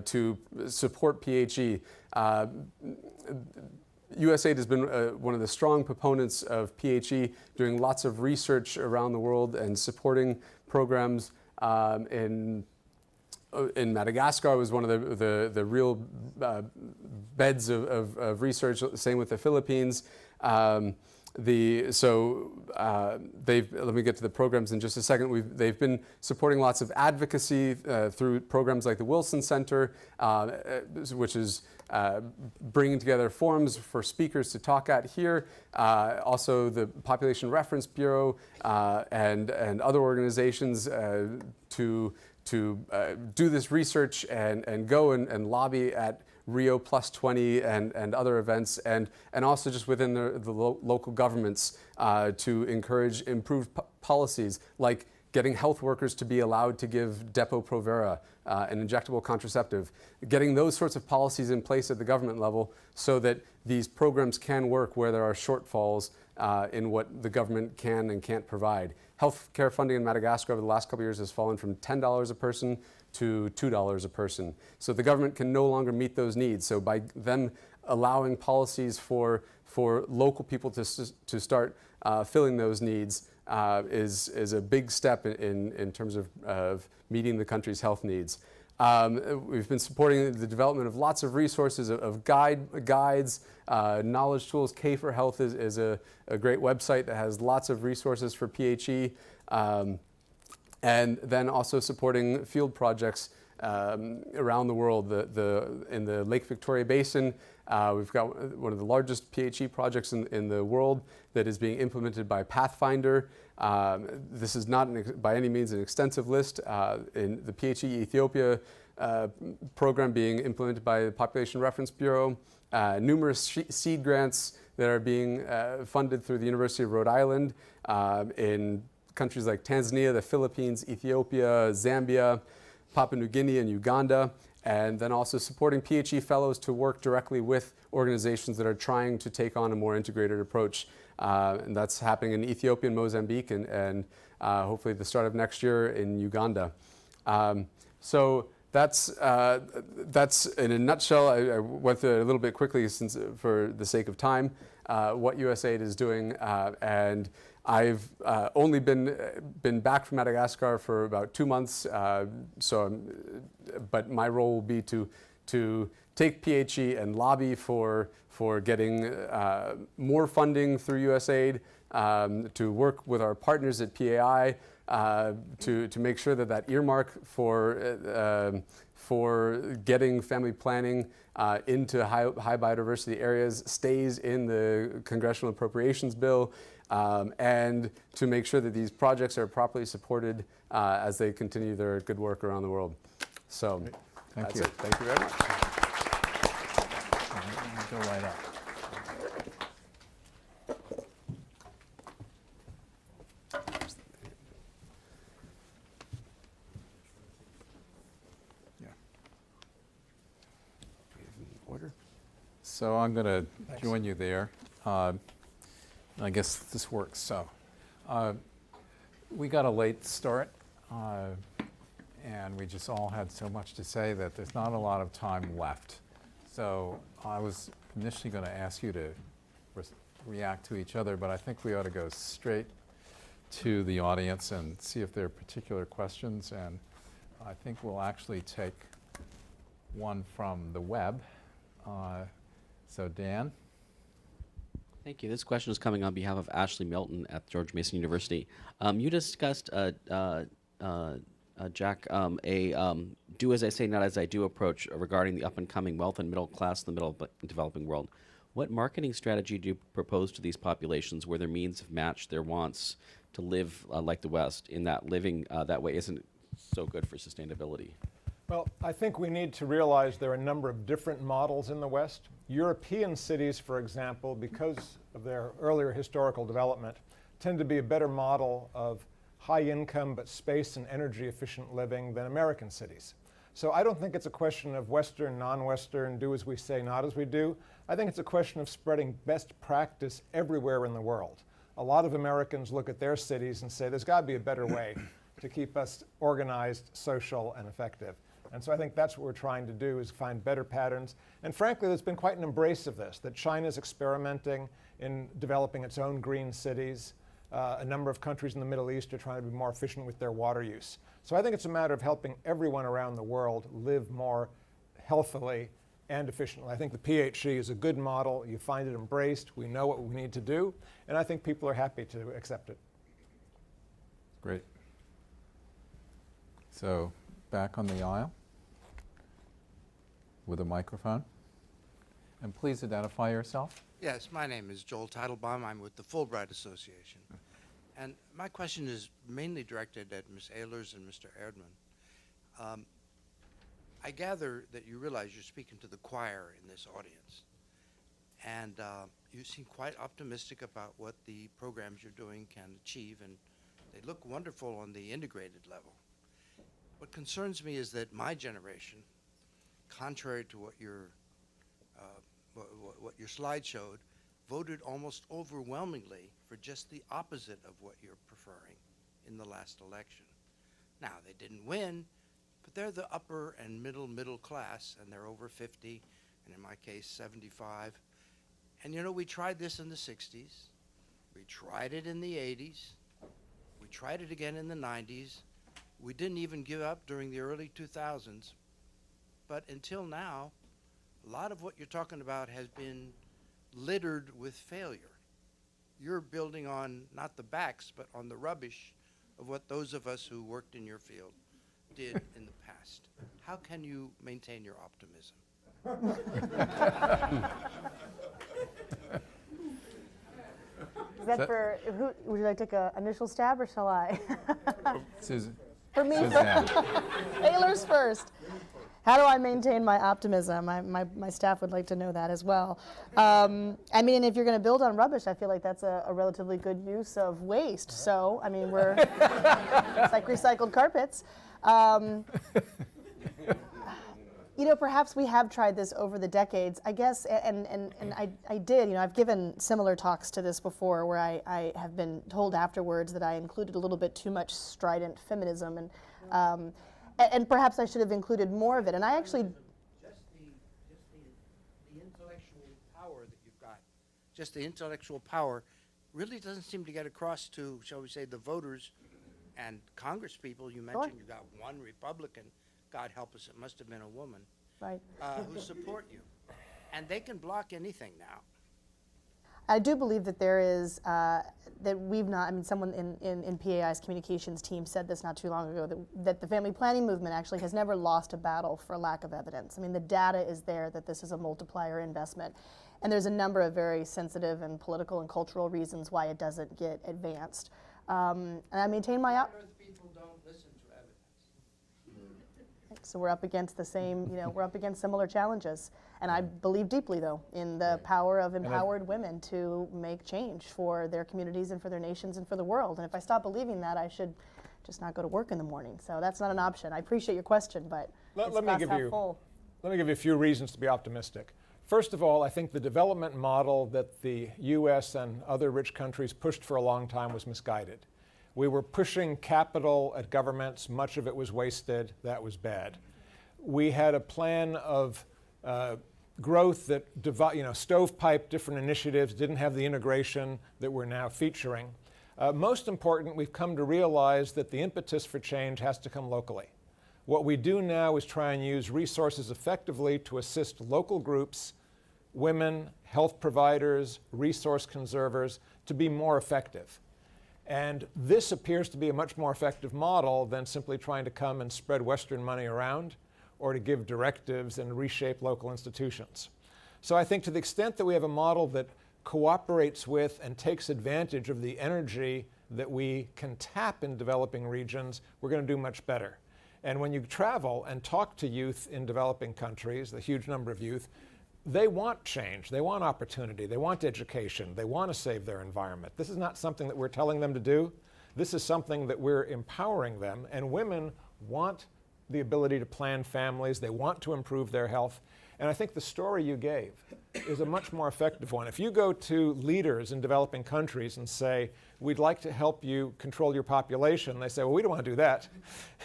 to support PHE. USAID has been one of the strong proponents of PHE, doing lots of research around the world and supporting programs in Madagascar. Was one of the real beds of research. Same with the Philippines. Let me get to the programs in just a second. They've been supporting lots of advocacy through programs like the Wilson Center, which is bringing together forums for speakers to talk at here. Also the Population Reference Bureau and other organizations to do this research and go and lobby at Rio +20 and other events, and also just within the local governments to encourage improved policies, like getting health workers to be allowed to give Depo-Provera, an injectable contraceptive, getting those sorts of policies in place at the government level so that these programs can work where there are shortfalls in what the government can and can't provide. Healthcare funding in Madagascar over the last couple of years has fallen from $10 a person to $2 a person. So the government can no longer meet those needs. So by them allowing policies for local people to start filling those needs is a big step in terms of meeting the country's health needs. We've been supporting the development of lots of resources, of guides, knowledge tools. K for Health is a great website that has lots of resources for PHE. And then also supporting field projects around the world. In the Lake Victoria Basin, we've got one of the largest PHE projects in the world that is being implemented by Pathfinder. This is not by any means an extensive list. In the PHE Ethiopia program being implemented by the Population Reference Bureau, numerous seed grants that are being funded through the University of Rhode Island in countries like Tanzania, the Philippines, Ethiopia, Zambia, Papua New Guinea, and Uganda. and then also supporting PHE fellows to work directly with organizations that are trying to take on a more integrated approach. And that's happening in Ethiopia and Mozambique, and hopefully the start of next year in Uganda. So that's in a nutshell. I went through it a little bit quickly since, for the sake of time, what USAID is doing. And I've only been back from Madagascar for about 2 months. But my role will be to take PHE and lobby for getting more funding through USAID, to work with our partners at PAI, to make sure that earmark for getting family planning into high biodiversity areas stays in the Congressional Appropriations Bill, and to make sure that these projects are properly supported as they continue their good work around the world. So that's it. Thank you very much. Go right up. So I'm going to join you there. I guess this works. So we got a late start, and we just all had so much to say that there's not a lot of time left. So I was initially going to ask you to react to each other, but I think we ought to go straight to the audience and see if there are particular questions. And I think we'll actually take one from the web. So Dan? Thank you. This question is coming on behalf of Ashley Milton at George Mason University. You discussed, Jack, a do as I say, not as I do approach regarding the up-and-coming wealth and middle class in the developing world. What marketing strategy do you propose to these populations where their means have matched their wants to live like the West, in that living that way isn't so good for sustainability? Well, I think we need to realize there are a number of different models in the West. European cities, for example, because of their earlier historical development, tend to be a better model of high income but space and energy efficient living than American cities. So I don't think it's a question of Western, non-Western, do as we say, not as we do. I think it's a question of spreading best practice everywhere in the world. A lot of Americans look at their cities and say, there's got to be a better way to keep us organized, social, and effective. And so I think that's what we're trying to do, is find better patterns. And frankly, there's been quite an embrace of this, that China's experimenting in developing its own green cities. A number of countries in the Middle East are trying to be more efficient with their water use. So I think it's a matter of helping everyone around the world live more healthily and efficiently. I think the PHE is a good model. You find it embraced. We know what we need to do. And I think people are happy to accept it. Great. So back on the aisle with a microphone. And please identify yourself. Yes, my name is Joel Teitelbaum. I'm with the Fulbright Association. And my question is mainly directed at Ms. Ehlers and Mr. Erdman. I gather that you realize you're speaking to the choir in this audience. And you seem quite optimistic about what the programs you're doing can achieve, and they look wonderful on the integrated level. What concerns me is that my generation, contrary to what your slide showed, voted almost overwhelmingly for just the opposite of what you're preferring in the last election. Now, they didn't win, but they're the upper and middle class, and they're over 50, and in my case, 75. And you know, we tried this in the 60s, we tried it in the 80s, we tried it again in the 90s, we didn't even give up during the early 2000s, but until now, a lot of what you're talking about has been littered with failure. You're building on not the backs, but on the rubbish of what those of us who worked in your field did in the past. How can you maintain your optimism? Is that for, who, would you like to take an initial stab, or shall I? Susan. For me, Suzanne. Ehlers first. How do I maintain my optimism? My staff would like to know that as well. I mean, if you're going to build on rubbish, I feel like that's a relatively good use of waste. So, I mean, it's like recycled carpets. You know, perhaps we have tried this over the decades, I guess, and I did, you know, I've given similar talks to this before where I have been told afterwards that I included a little bit too much strident feminism, and perhaps I should have included more of it, and I actually... Just the intellectual power that you've got, just the intellectual power really doesn't seem to get across to, shall we say, the voters and Congress people. You mentioned you got one Republican, God help us, it must have been a woman, Right. who support you. And they can block anything now. I do believe that there is, that we've not, I mean, someone in PAI's communications team said this not too long ago, that the family planning movement actually has never lost a battle for lack of evidence. I mean, the data is there that this is a multiplier investment. And there's a number of very sensitive and political and cultural reasons why it doesn't get advanced. And I maintain my... People don't listen to evidence. So we're up against the same, you know, we're up against similar challenges. And I believe deeply, though, in the power of empowered women to make change for their communities and for their nations and for the world. And if I stop believing that, I should just not go to work in the morning. So that's not an option. I appreciate your question, but it's let me glass give half you full. Let me give you a few reasons to be optimistic. First of all, I think the development model that the U.S. and other rich countries pushed for a long time was misguided. We were pushing capital at governments. Much of it was wasted. That was bad. We had a plan of growth that stovepiped different initiatives, didn't have the integration that we're now featuring. Most important, we've come to realize that the impetus for change has to come locally. What we do now is try and use resources effectively to assist local groups, women, health providers, resource conservers, to be more effective. And this appears to be a much more effective model than simply trying to come and spread Western money around or to give directives and reshape local institutions. So I think to the extent that we have a model that cooperates with and takes advantage of the energy that we can tap in developing regions, we're going to do much better. And when you travel and talk to youth in developing countries, the huge number of youth, they want change, they want opportunity, they want education, they want to save their environment. This is not something that we're telling them to do. This is something that we're empowering them, and women want the ability to plan families, they want to improve their health, and I think the story you gave is a much more effective one. If you go to leaders in developing countries and say, we'd like to help you control your population, they say, well, we don't want to do that.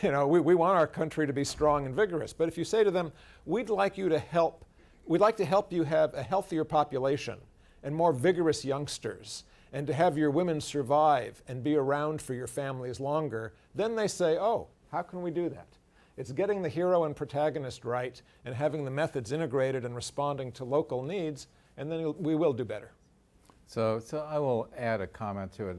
You know, we want our country to be strong and vigorous. But if you say to them, we'd like to help you have a healthier population and more vigorous youngsters, and to have your women survive and be around for your families longer, then they say, oh, how can we do that? It's getting the hero and protagonist right and having the methods integrated and responding to local needs, and then we will do better. So I will add a comment to it,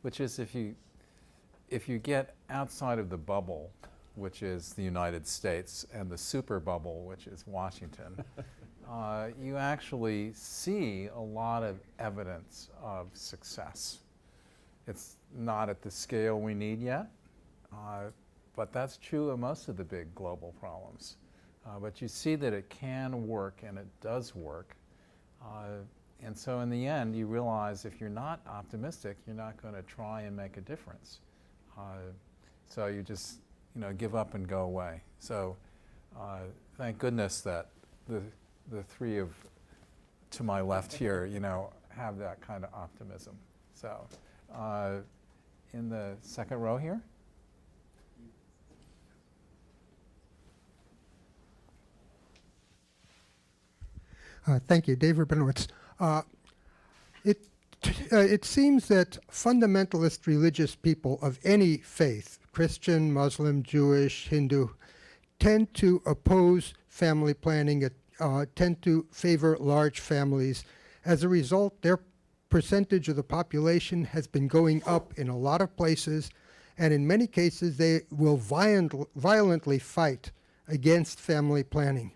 which is if you get outside of the bubble, which is the United States, and the super bubble, which is Washington, you actually see a lot of evidence of success. It's not at the scale we need yet, but that's true of most of the big global problems. But you see that it can work, and it does work. And so in the end, you realize if you're not optimistic, you're not going to try and make a difference. So you just give up and go away. So thank goodness that the three to my left here, have that kind of optimism. So in the second row here. Thank you, Dave Rabinowitz. It seems that fundamentalist religious people of any faith, Christian, Muslim, Jewish, Hindu, tend to oppose family planning, tend to favor large families. As a result, their percentage of the population has been going up in a lot of places, and in many cases they will violently fight against family planning.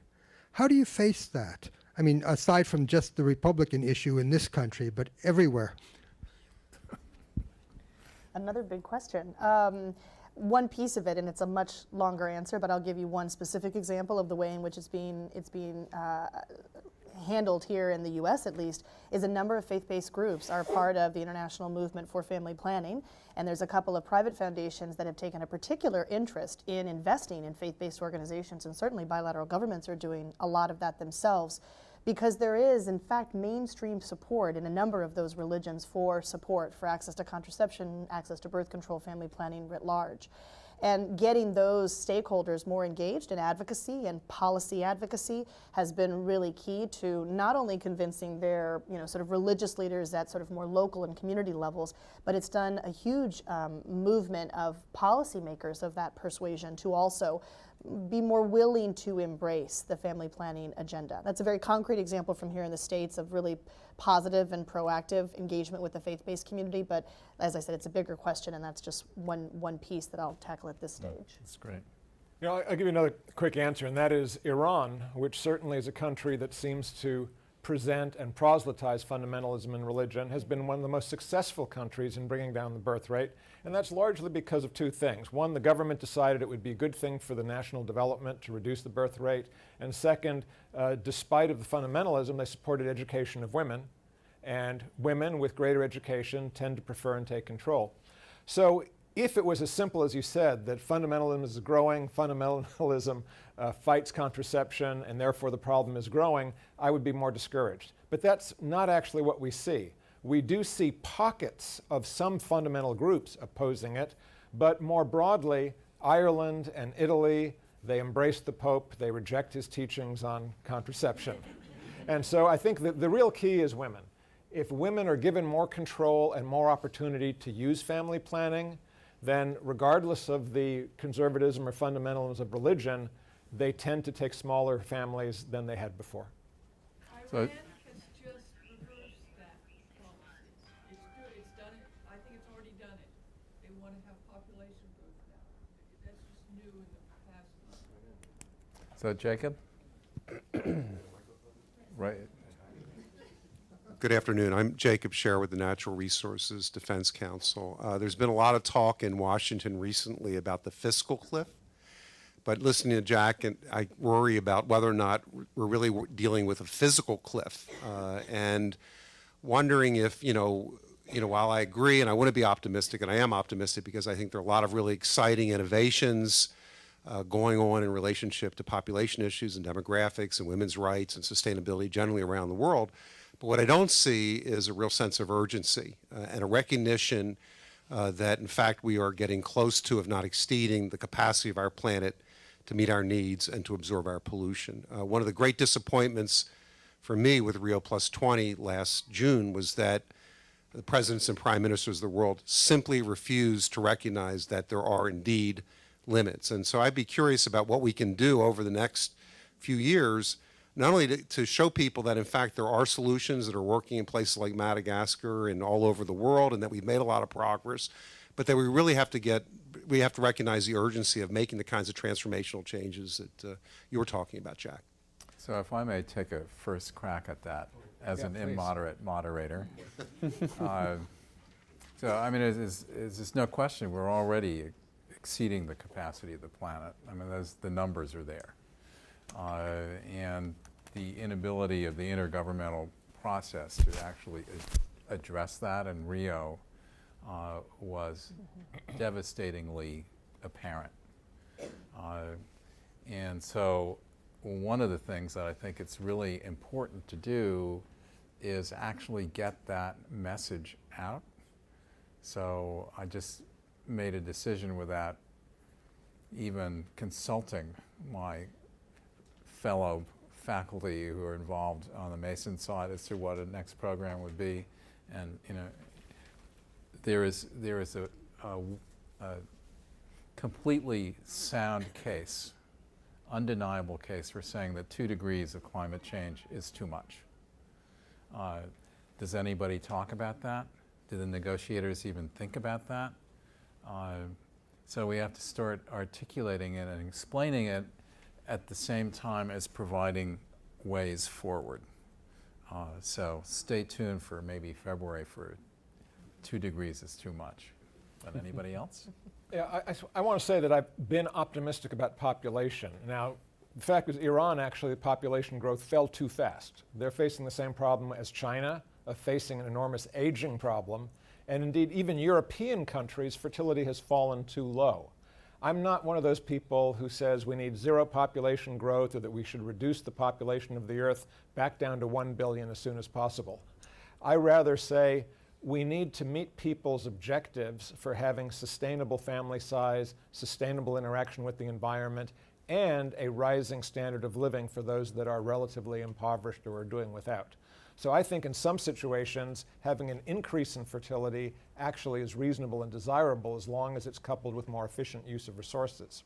How do you face that? I mean, aside from just the Republican issue in this country, but everywhere. Another big question. One piece of it, and it's a much longer answer, but I'll give you one specific example of the way in which it's being handled here in the US at least is a number of faith-based groups are part of the International Movement for Family Planning, and there's a couple of private foundations that have taken a particular interest in investing in faith-based organizations, and certainly bilateral governments are doing a lot of that themselves, because there is in fact mainstream support in a number of those religions for support for access to contraception, access to birth control, family planning writ large. And getting those stakeholders more engaged in advocacy and policy advocacy has been really key to not only convincing their sort of religious leaders at sort of more local and community levels, but it's done a huge movement of policymakers of that persuasion to also be more willing to embrace the family planning agenda. That's a very concrete example from here in the States of really positive and proactive engagement with the faith-based community, but as I said, it's a bigger question, and that's just one piece that I'll tackle at this stage. That's great. I'll give you another quick answer, and that is Iran, which certainly is a country that seems to present and proselytize fundamentalism in religion, has been one of the most successful countries in bringing down the birth rate, and that's largely because of two things. One, the government decided it would be a good thing for the national development to reduce the birth rate, and second, despite of the fundamentalism, they supported education of women, and women with greater education tend to prefer and take control. So if it was as simple as you said, that fundamentalism is growing, fundamentalism fights contraception, and therefore the problem is growing, I would be more discouraged. But that's not actually what we see. We do see pockets of some fundamental groups opposing it, but more broadly, Ireland and Italy, they embrace the Pope, they reject his teachings on contraception. And so I think that the real key is women. If women are given more control and more opportunity to use family planning, then regardless of the conservatism or fundamentalism of religion, they tend to take smaller families than they had before. So, Iran has just reversed that policy. It's good, it's done it, I think it's already done it. They want to have population growth now. That's just new in the past. so Jacob? Right. Good afternoon. I'm Jacob Scher with the Natural Resources Defense Council. There's been a lot of talk in Washington recently about the fiscal cliff, but listening to Jack, and I worry about whether or not we're really dealing with a physical cliff, and wondering if, while I agree, and I want to be optimistic, and I am optimistic because I think there are a lot of really exciting innovations going on in relationship to population issues and demographics and women's rights and sustainability generally around the world. But what I don't see is a real sense of urgency and a recognition that, in fact, we are getting close to, if not exceeding, the capacity of our planet to meet our needs and to absorb our pollution. One of the great disappointments for me with Rio Plus 20 last June was that the presidents and prime ministers of the world simply refused to recognize that there are indeed limits. And so I'd be curious about what we can do over the next few years, not only to show people that, in fact, there are solutions that are working in places like Madagascar and all over the world, and that we've made a lot of progress, but that we really have to recognize the urgency of making the kinds of transformational changes that you were talking about, Jack. So if I may take a first crack at that as Yeah, an please. immoderate moderator. So, I mean, there's no question we're already exceeding the capacity of the planet. I mean, the numbers are there. And the inability of the intergovernmental process to actually address that in Rio was devastatingly apparent. And so one of the things that I think it's really important to do is actually get that message out. So I just made a decision without even consulting my fellow faculty who are involved on the Mason side as to what a next program would be. And there is a completely sound case, undeniable case for saying that 2 degrees of climate change is too much. Does anybody talk about that? Do the negotiators even think about that? So we have to start articulating it and explaining it at the same time as providing ways forward. So stay tuned for maybe February for 2 degrees is too much. But anybody else? Yeah, I want to say that I've been optimistic about population. Now, The fact is, Iran actually, the population growth fell too fast. They're facing the same problem as China, of facing an enormous aging problem. And indeed, even European countries, fertility has fallen too low. I'm not one of those people who says we need zero population growth or that we should reduce the population of the Earth back down to 1 billion as soon as possible. I rather say we need to meet people's objectives for having sustainable family size, sustainable interaction with the environment, and a rising standard of living for those that are relatively impoverished or are doing without. So I think in some situations, having an increase in fertility actually is reasonable and desirable as long as it's coupled with more efficient use of resources.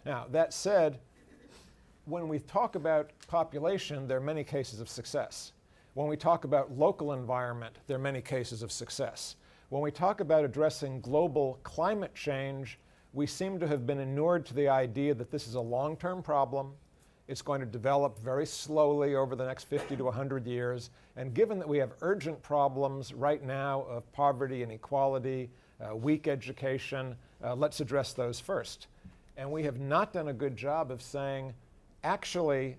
Now, that said, when we talk about population, there are many cases of success. When we talk about local environment, there are many cases of success. When we talk about addressing global climate change, we seem to have been inured to the idea that this is a long-term problem. It's going to develop very slowly over the next 50 to 100 years. And given that we have urgent problems right now of poverty, inequality, weak education, let's address those first. And we have not done a good job of saying, actually,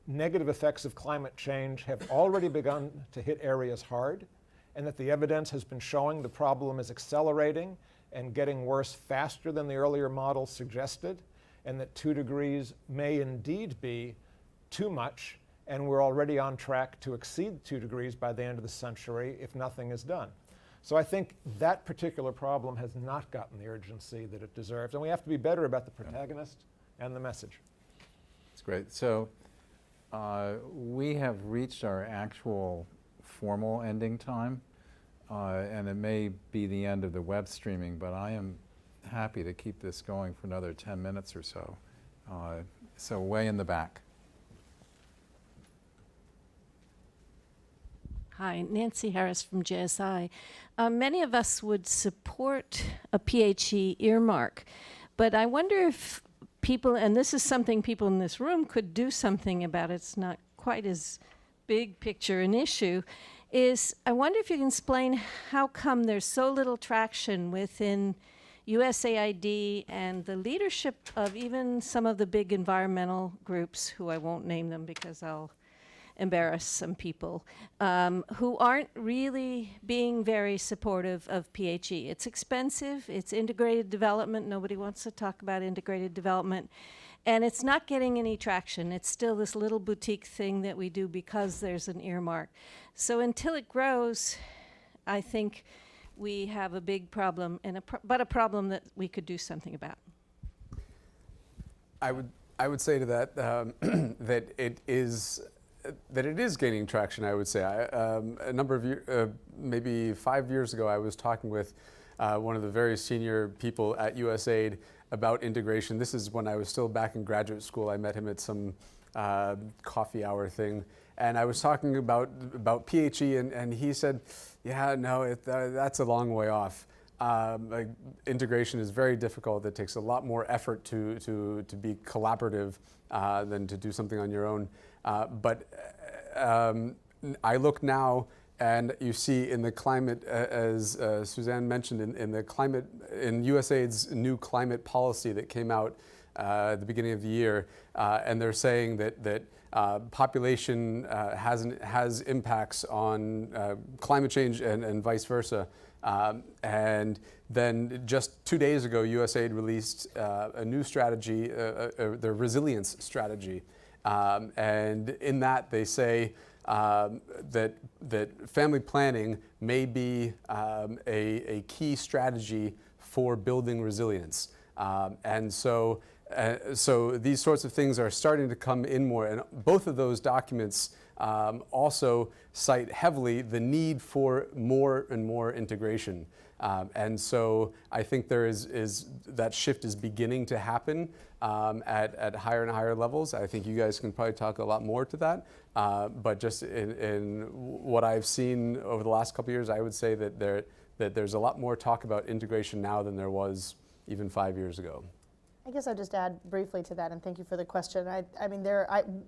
negative effects of climate change have already begun to hit areas hard, and that the evidence has been showing the problem is accelerating and getting worse faster than the earlier models suggested, and that 2 degrees may indeed be too much, and we're already on track to exceed 2 degrees by the end of the century if nothing is done. So I think that particular problem has not gotten the urgency that it deserves, and we have to be better about the protagonist and the message. That's great. So we have reached our actual formal ending time, and it may be the end of the web streaming, but I am happy to keep this going for another 10 minutes or so. So way in the back. Hi, Nancy Harris from JSI. Many of us would support a PHE earmark, but I wonder if people, and this is something people in this room could do something about, it's not quite as big picture an issue, is I wonder if you can explain how come there's so little traction within USAID and the leadership of even some of the big environmental groups, who I won't name them because I'll embarrass some people, who aren't really being very supportive of PHE. It's expensive, it's integrated development, nobody wants to talk about integrated development, and it's not getting any traction. It's still this little boutique thing that we do because there's an earmark. So until it grows, I think we have a big problem, and but a problem that we could do something about. I would say to that that it is gaining traction. I would say a number of years, maybe 5 years ago, I was talking with one of the very senior people at USAID about integration. This is when I was still back in graduate school. I met him at some coffee hour thing, and I was talking about PHE, and he said, "Yeah, no, that's a long way off. Like, integration is very difficult. It takes a lot more effort to be collaborative than to do something on your own." But I look now, and you see in the climate, as Suzanne mentioned, in the climate, in USAID's new climate policy that came out at the beginning of the year, and they're saying that population has impacts on climate change and vice versa. And then just 2 days ago, USAID released a new strategy, their resilience strategy. And in that, they say that family planning may be a key strategy for building resilience. And so these sorts of things are starting to come in more. And both of those documents also cite heavily the need for more and more integration. And so I think there is that shift is beginning to happen at higher and higher levels. I think you guys can probably talk a lot more to that. But just in what I've seen over the last couple of years, I would say that there's a lot more talk about integration now than there was even 5 years ago. I guess I'll just add briefly to that, and thank you for the question. I mean,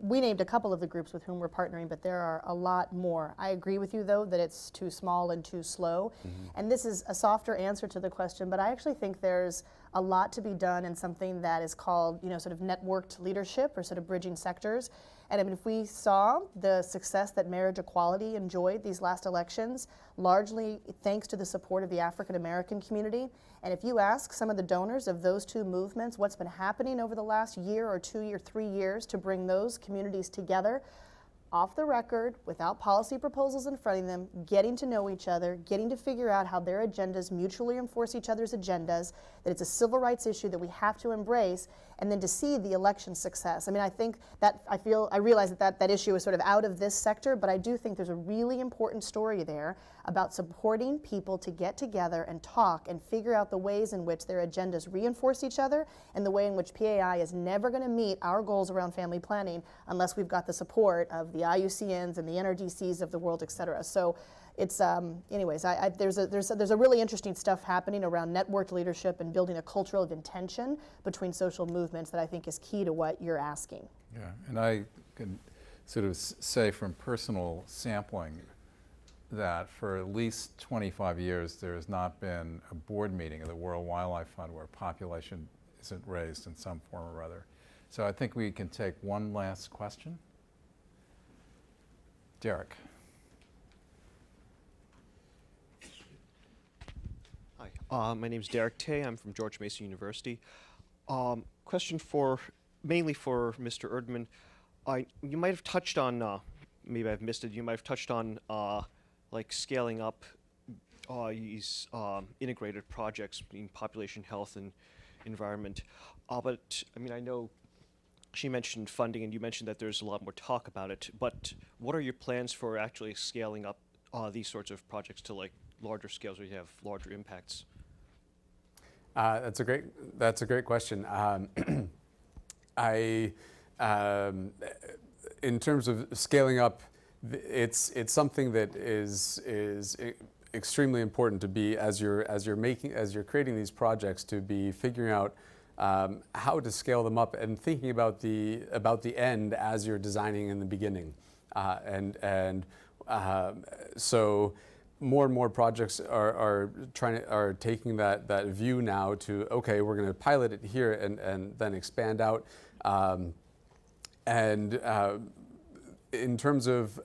we named a couple of the groups with whom we're partnering, but there are a lot more. I agree with you, though, that it's too small and too slow. Mm-hmm. And this is a softer answer to the question, but I actually think there's a lot to be done in something that is called, sort of networked leadership or sort of bridging sectors. And I mean, if we saw the success that marriage equality enjoyed these last elections, largely thanks to the support of the African American community, and if you ask some of the donors of those two movements what's been happening over the last year or 2 or 3 years to bring those communities together, off the record, without policy proposals in front of them, getting to know each other, getting to figure out how their agendas mutually enforce each other's agendas, that it's a civil rights issue that we have to embrace, and then to see the election success. I mean, I think that, I realize that issue is sort of out of this sector, but I do think there's a really important story there about supporting people to get together and talk and figure out the ways in which their agendas reinforce each other, and the way in which PAI is never going to meet our goals around family planning unless we've got the support of the IUCNs and the NRDCs of the world, et cetera. So it's, anyways, there's a really interesting stuff happening around networked leadership and building a culture of intention between social movements that I think is key to what you're asking. Yeah, and I can sort of say from personal sampling that for at least 25 years there has not been a board meeting of the World Wildlife Fund where population isn't raised in some form or other. So I think we can take one last question. Derek. Hi, my name is Derek Tay. I'm from George Mason University. Question mainly for Mr. Erdman. You might have touched on, maybe I've missed it, you might have touched on like scaling up these integrated projects between population health and environment. But I mean, I know she mentioned funding and you mentioned that there's a lot more talk about it, but what are your plans for actually scaling up these sorts of projects to like larger scales where you have larger impacts? That's a great question. In terms of scaling up, it's something that is extremely important to be as you're creating these projects, to be figuring out how to scale them up and thinking about the end as you're designing in the beginning, so more and more projects are taking that view now to, okay, we're going to pilot it here and then expand out. In terms of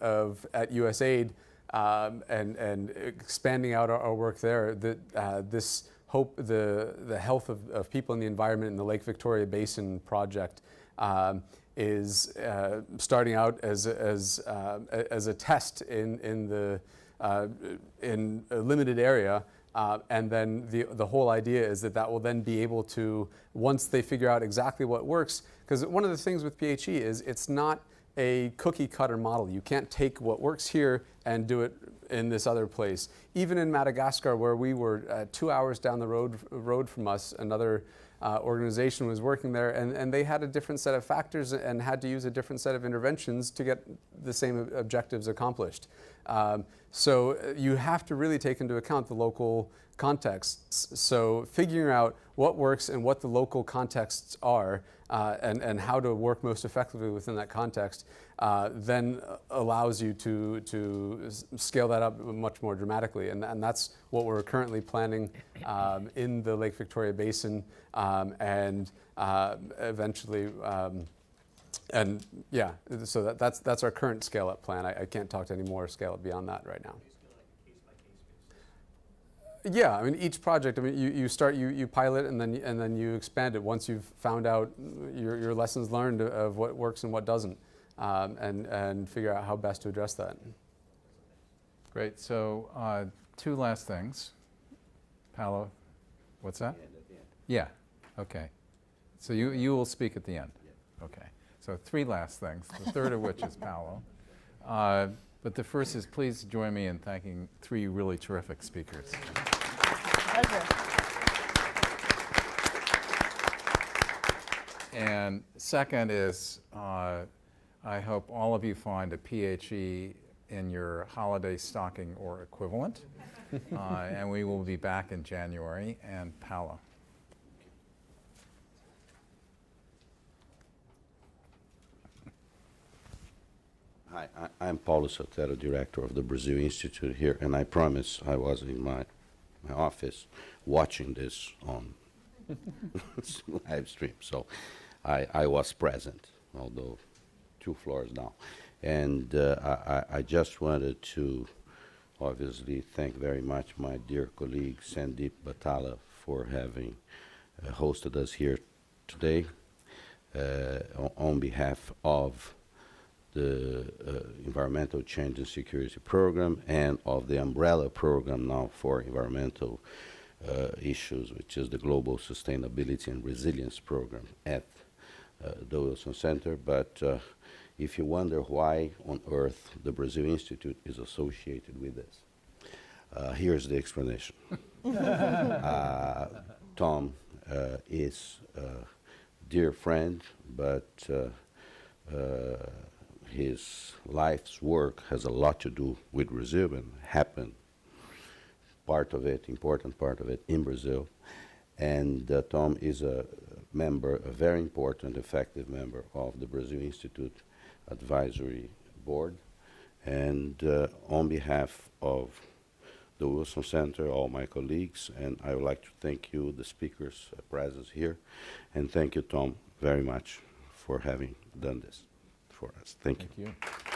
at USAID and expanding out our work there, the health of people in the environment in the Lake Victoria Basin project is starting out as a test in a limited area. And then the whole idea is that will then be able to, once they figure out exactly what works, because one of the things with PHE is it's not a cookie cutter model. You can't take what works here and do it in this other place. Even in Madagascar, where we were 2 hours down the road from us, another organization was working there, and they had a different set of factors and had to use a different set of interventions to get the same objectives accomplished. So you have to really take into account the local contexts. So figuring out what works and what the local contexts are, and how to work most effectively within that context, then allows you to scale that up much more dramatically. And that's what we're currently planning in the Lake Victoria Basin, and eventually, and yeah, so that's our current scale-up plan. I can't talk to any more scale-up beyond that right now. Yeah, I mean, each project, I mean, you pilot and then you expand it once you've found out your lessons learned of what works and what doesn't, and figure out how best to address that. Great. So two last things. Paolo, what's that? Yeah. Okay. So you will speak at the end. Okay. So three last things. The third of which is Paolo. But the first is, please join me in thanking three really terrific speakers. Pleasure. And second is, I hope all of you find a PHE in your holiday stocking or equivalent. And we will be back in January. And Paolo. Hi, I'm Paulo Sotero, director of the Brazil Institute here, and I promise I was in my office watching this on live stream. So I was present, although 2 floors down. And I just wanted to obviously thank very much my dear colleague Sandeep Batala for having hosted us here today on behalf of the Environmental Change and Security Program and of the umbrella program now for environmental issues, which is the Global Sustainability and Resilience Program at the Wilson Center. But if you wonder why on earth the Brazil Institute is associated with this, here's the explanation. Tom is a dear friend, but his life's work has a lot to do with Brazil and happened, part of it, important part of it, in Brazil. And Tom is a member, a very important, effective member of the Brazil Institute Advisory Board. And on behalf of the Wilson Center, all my colleagues, and I would like to thank you, the speakers' presence here, and thank you, Tom, very much for having done this for us. Thank you. Thank you.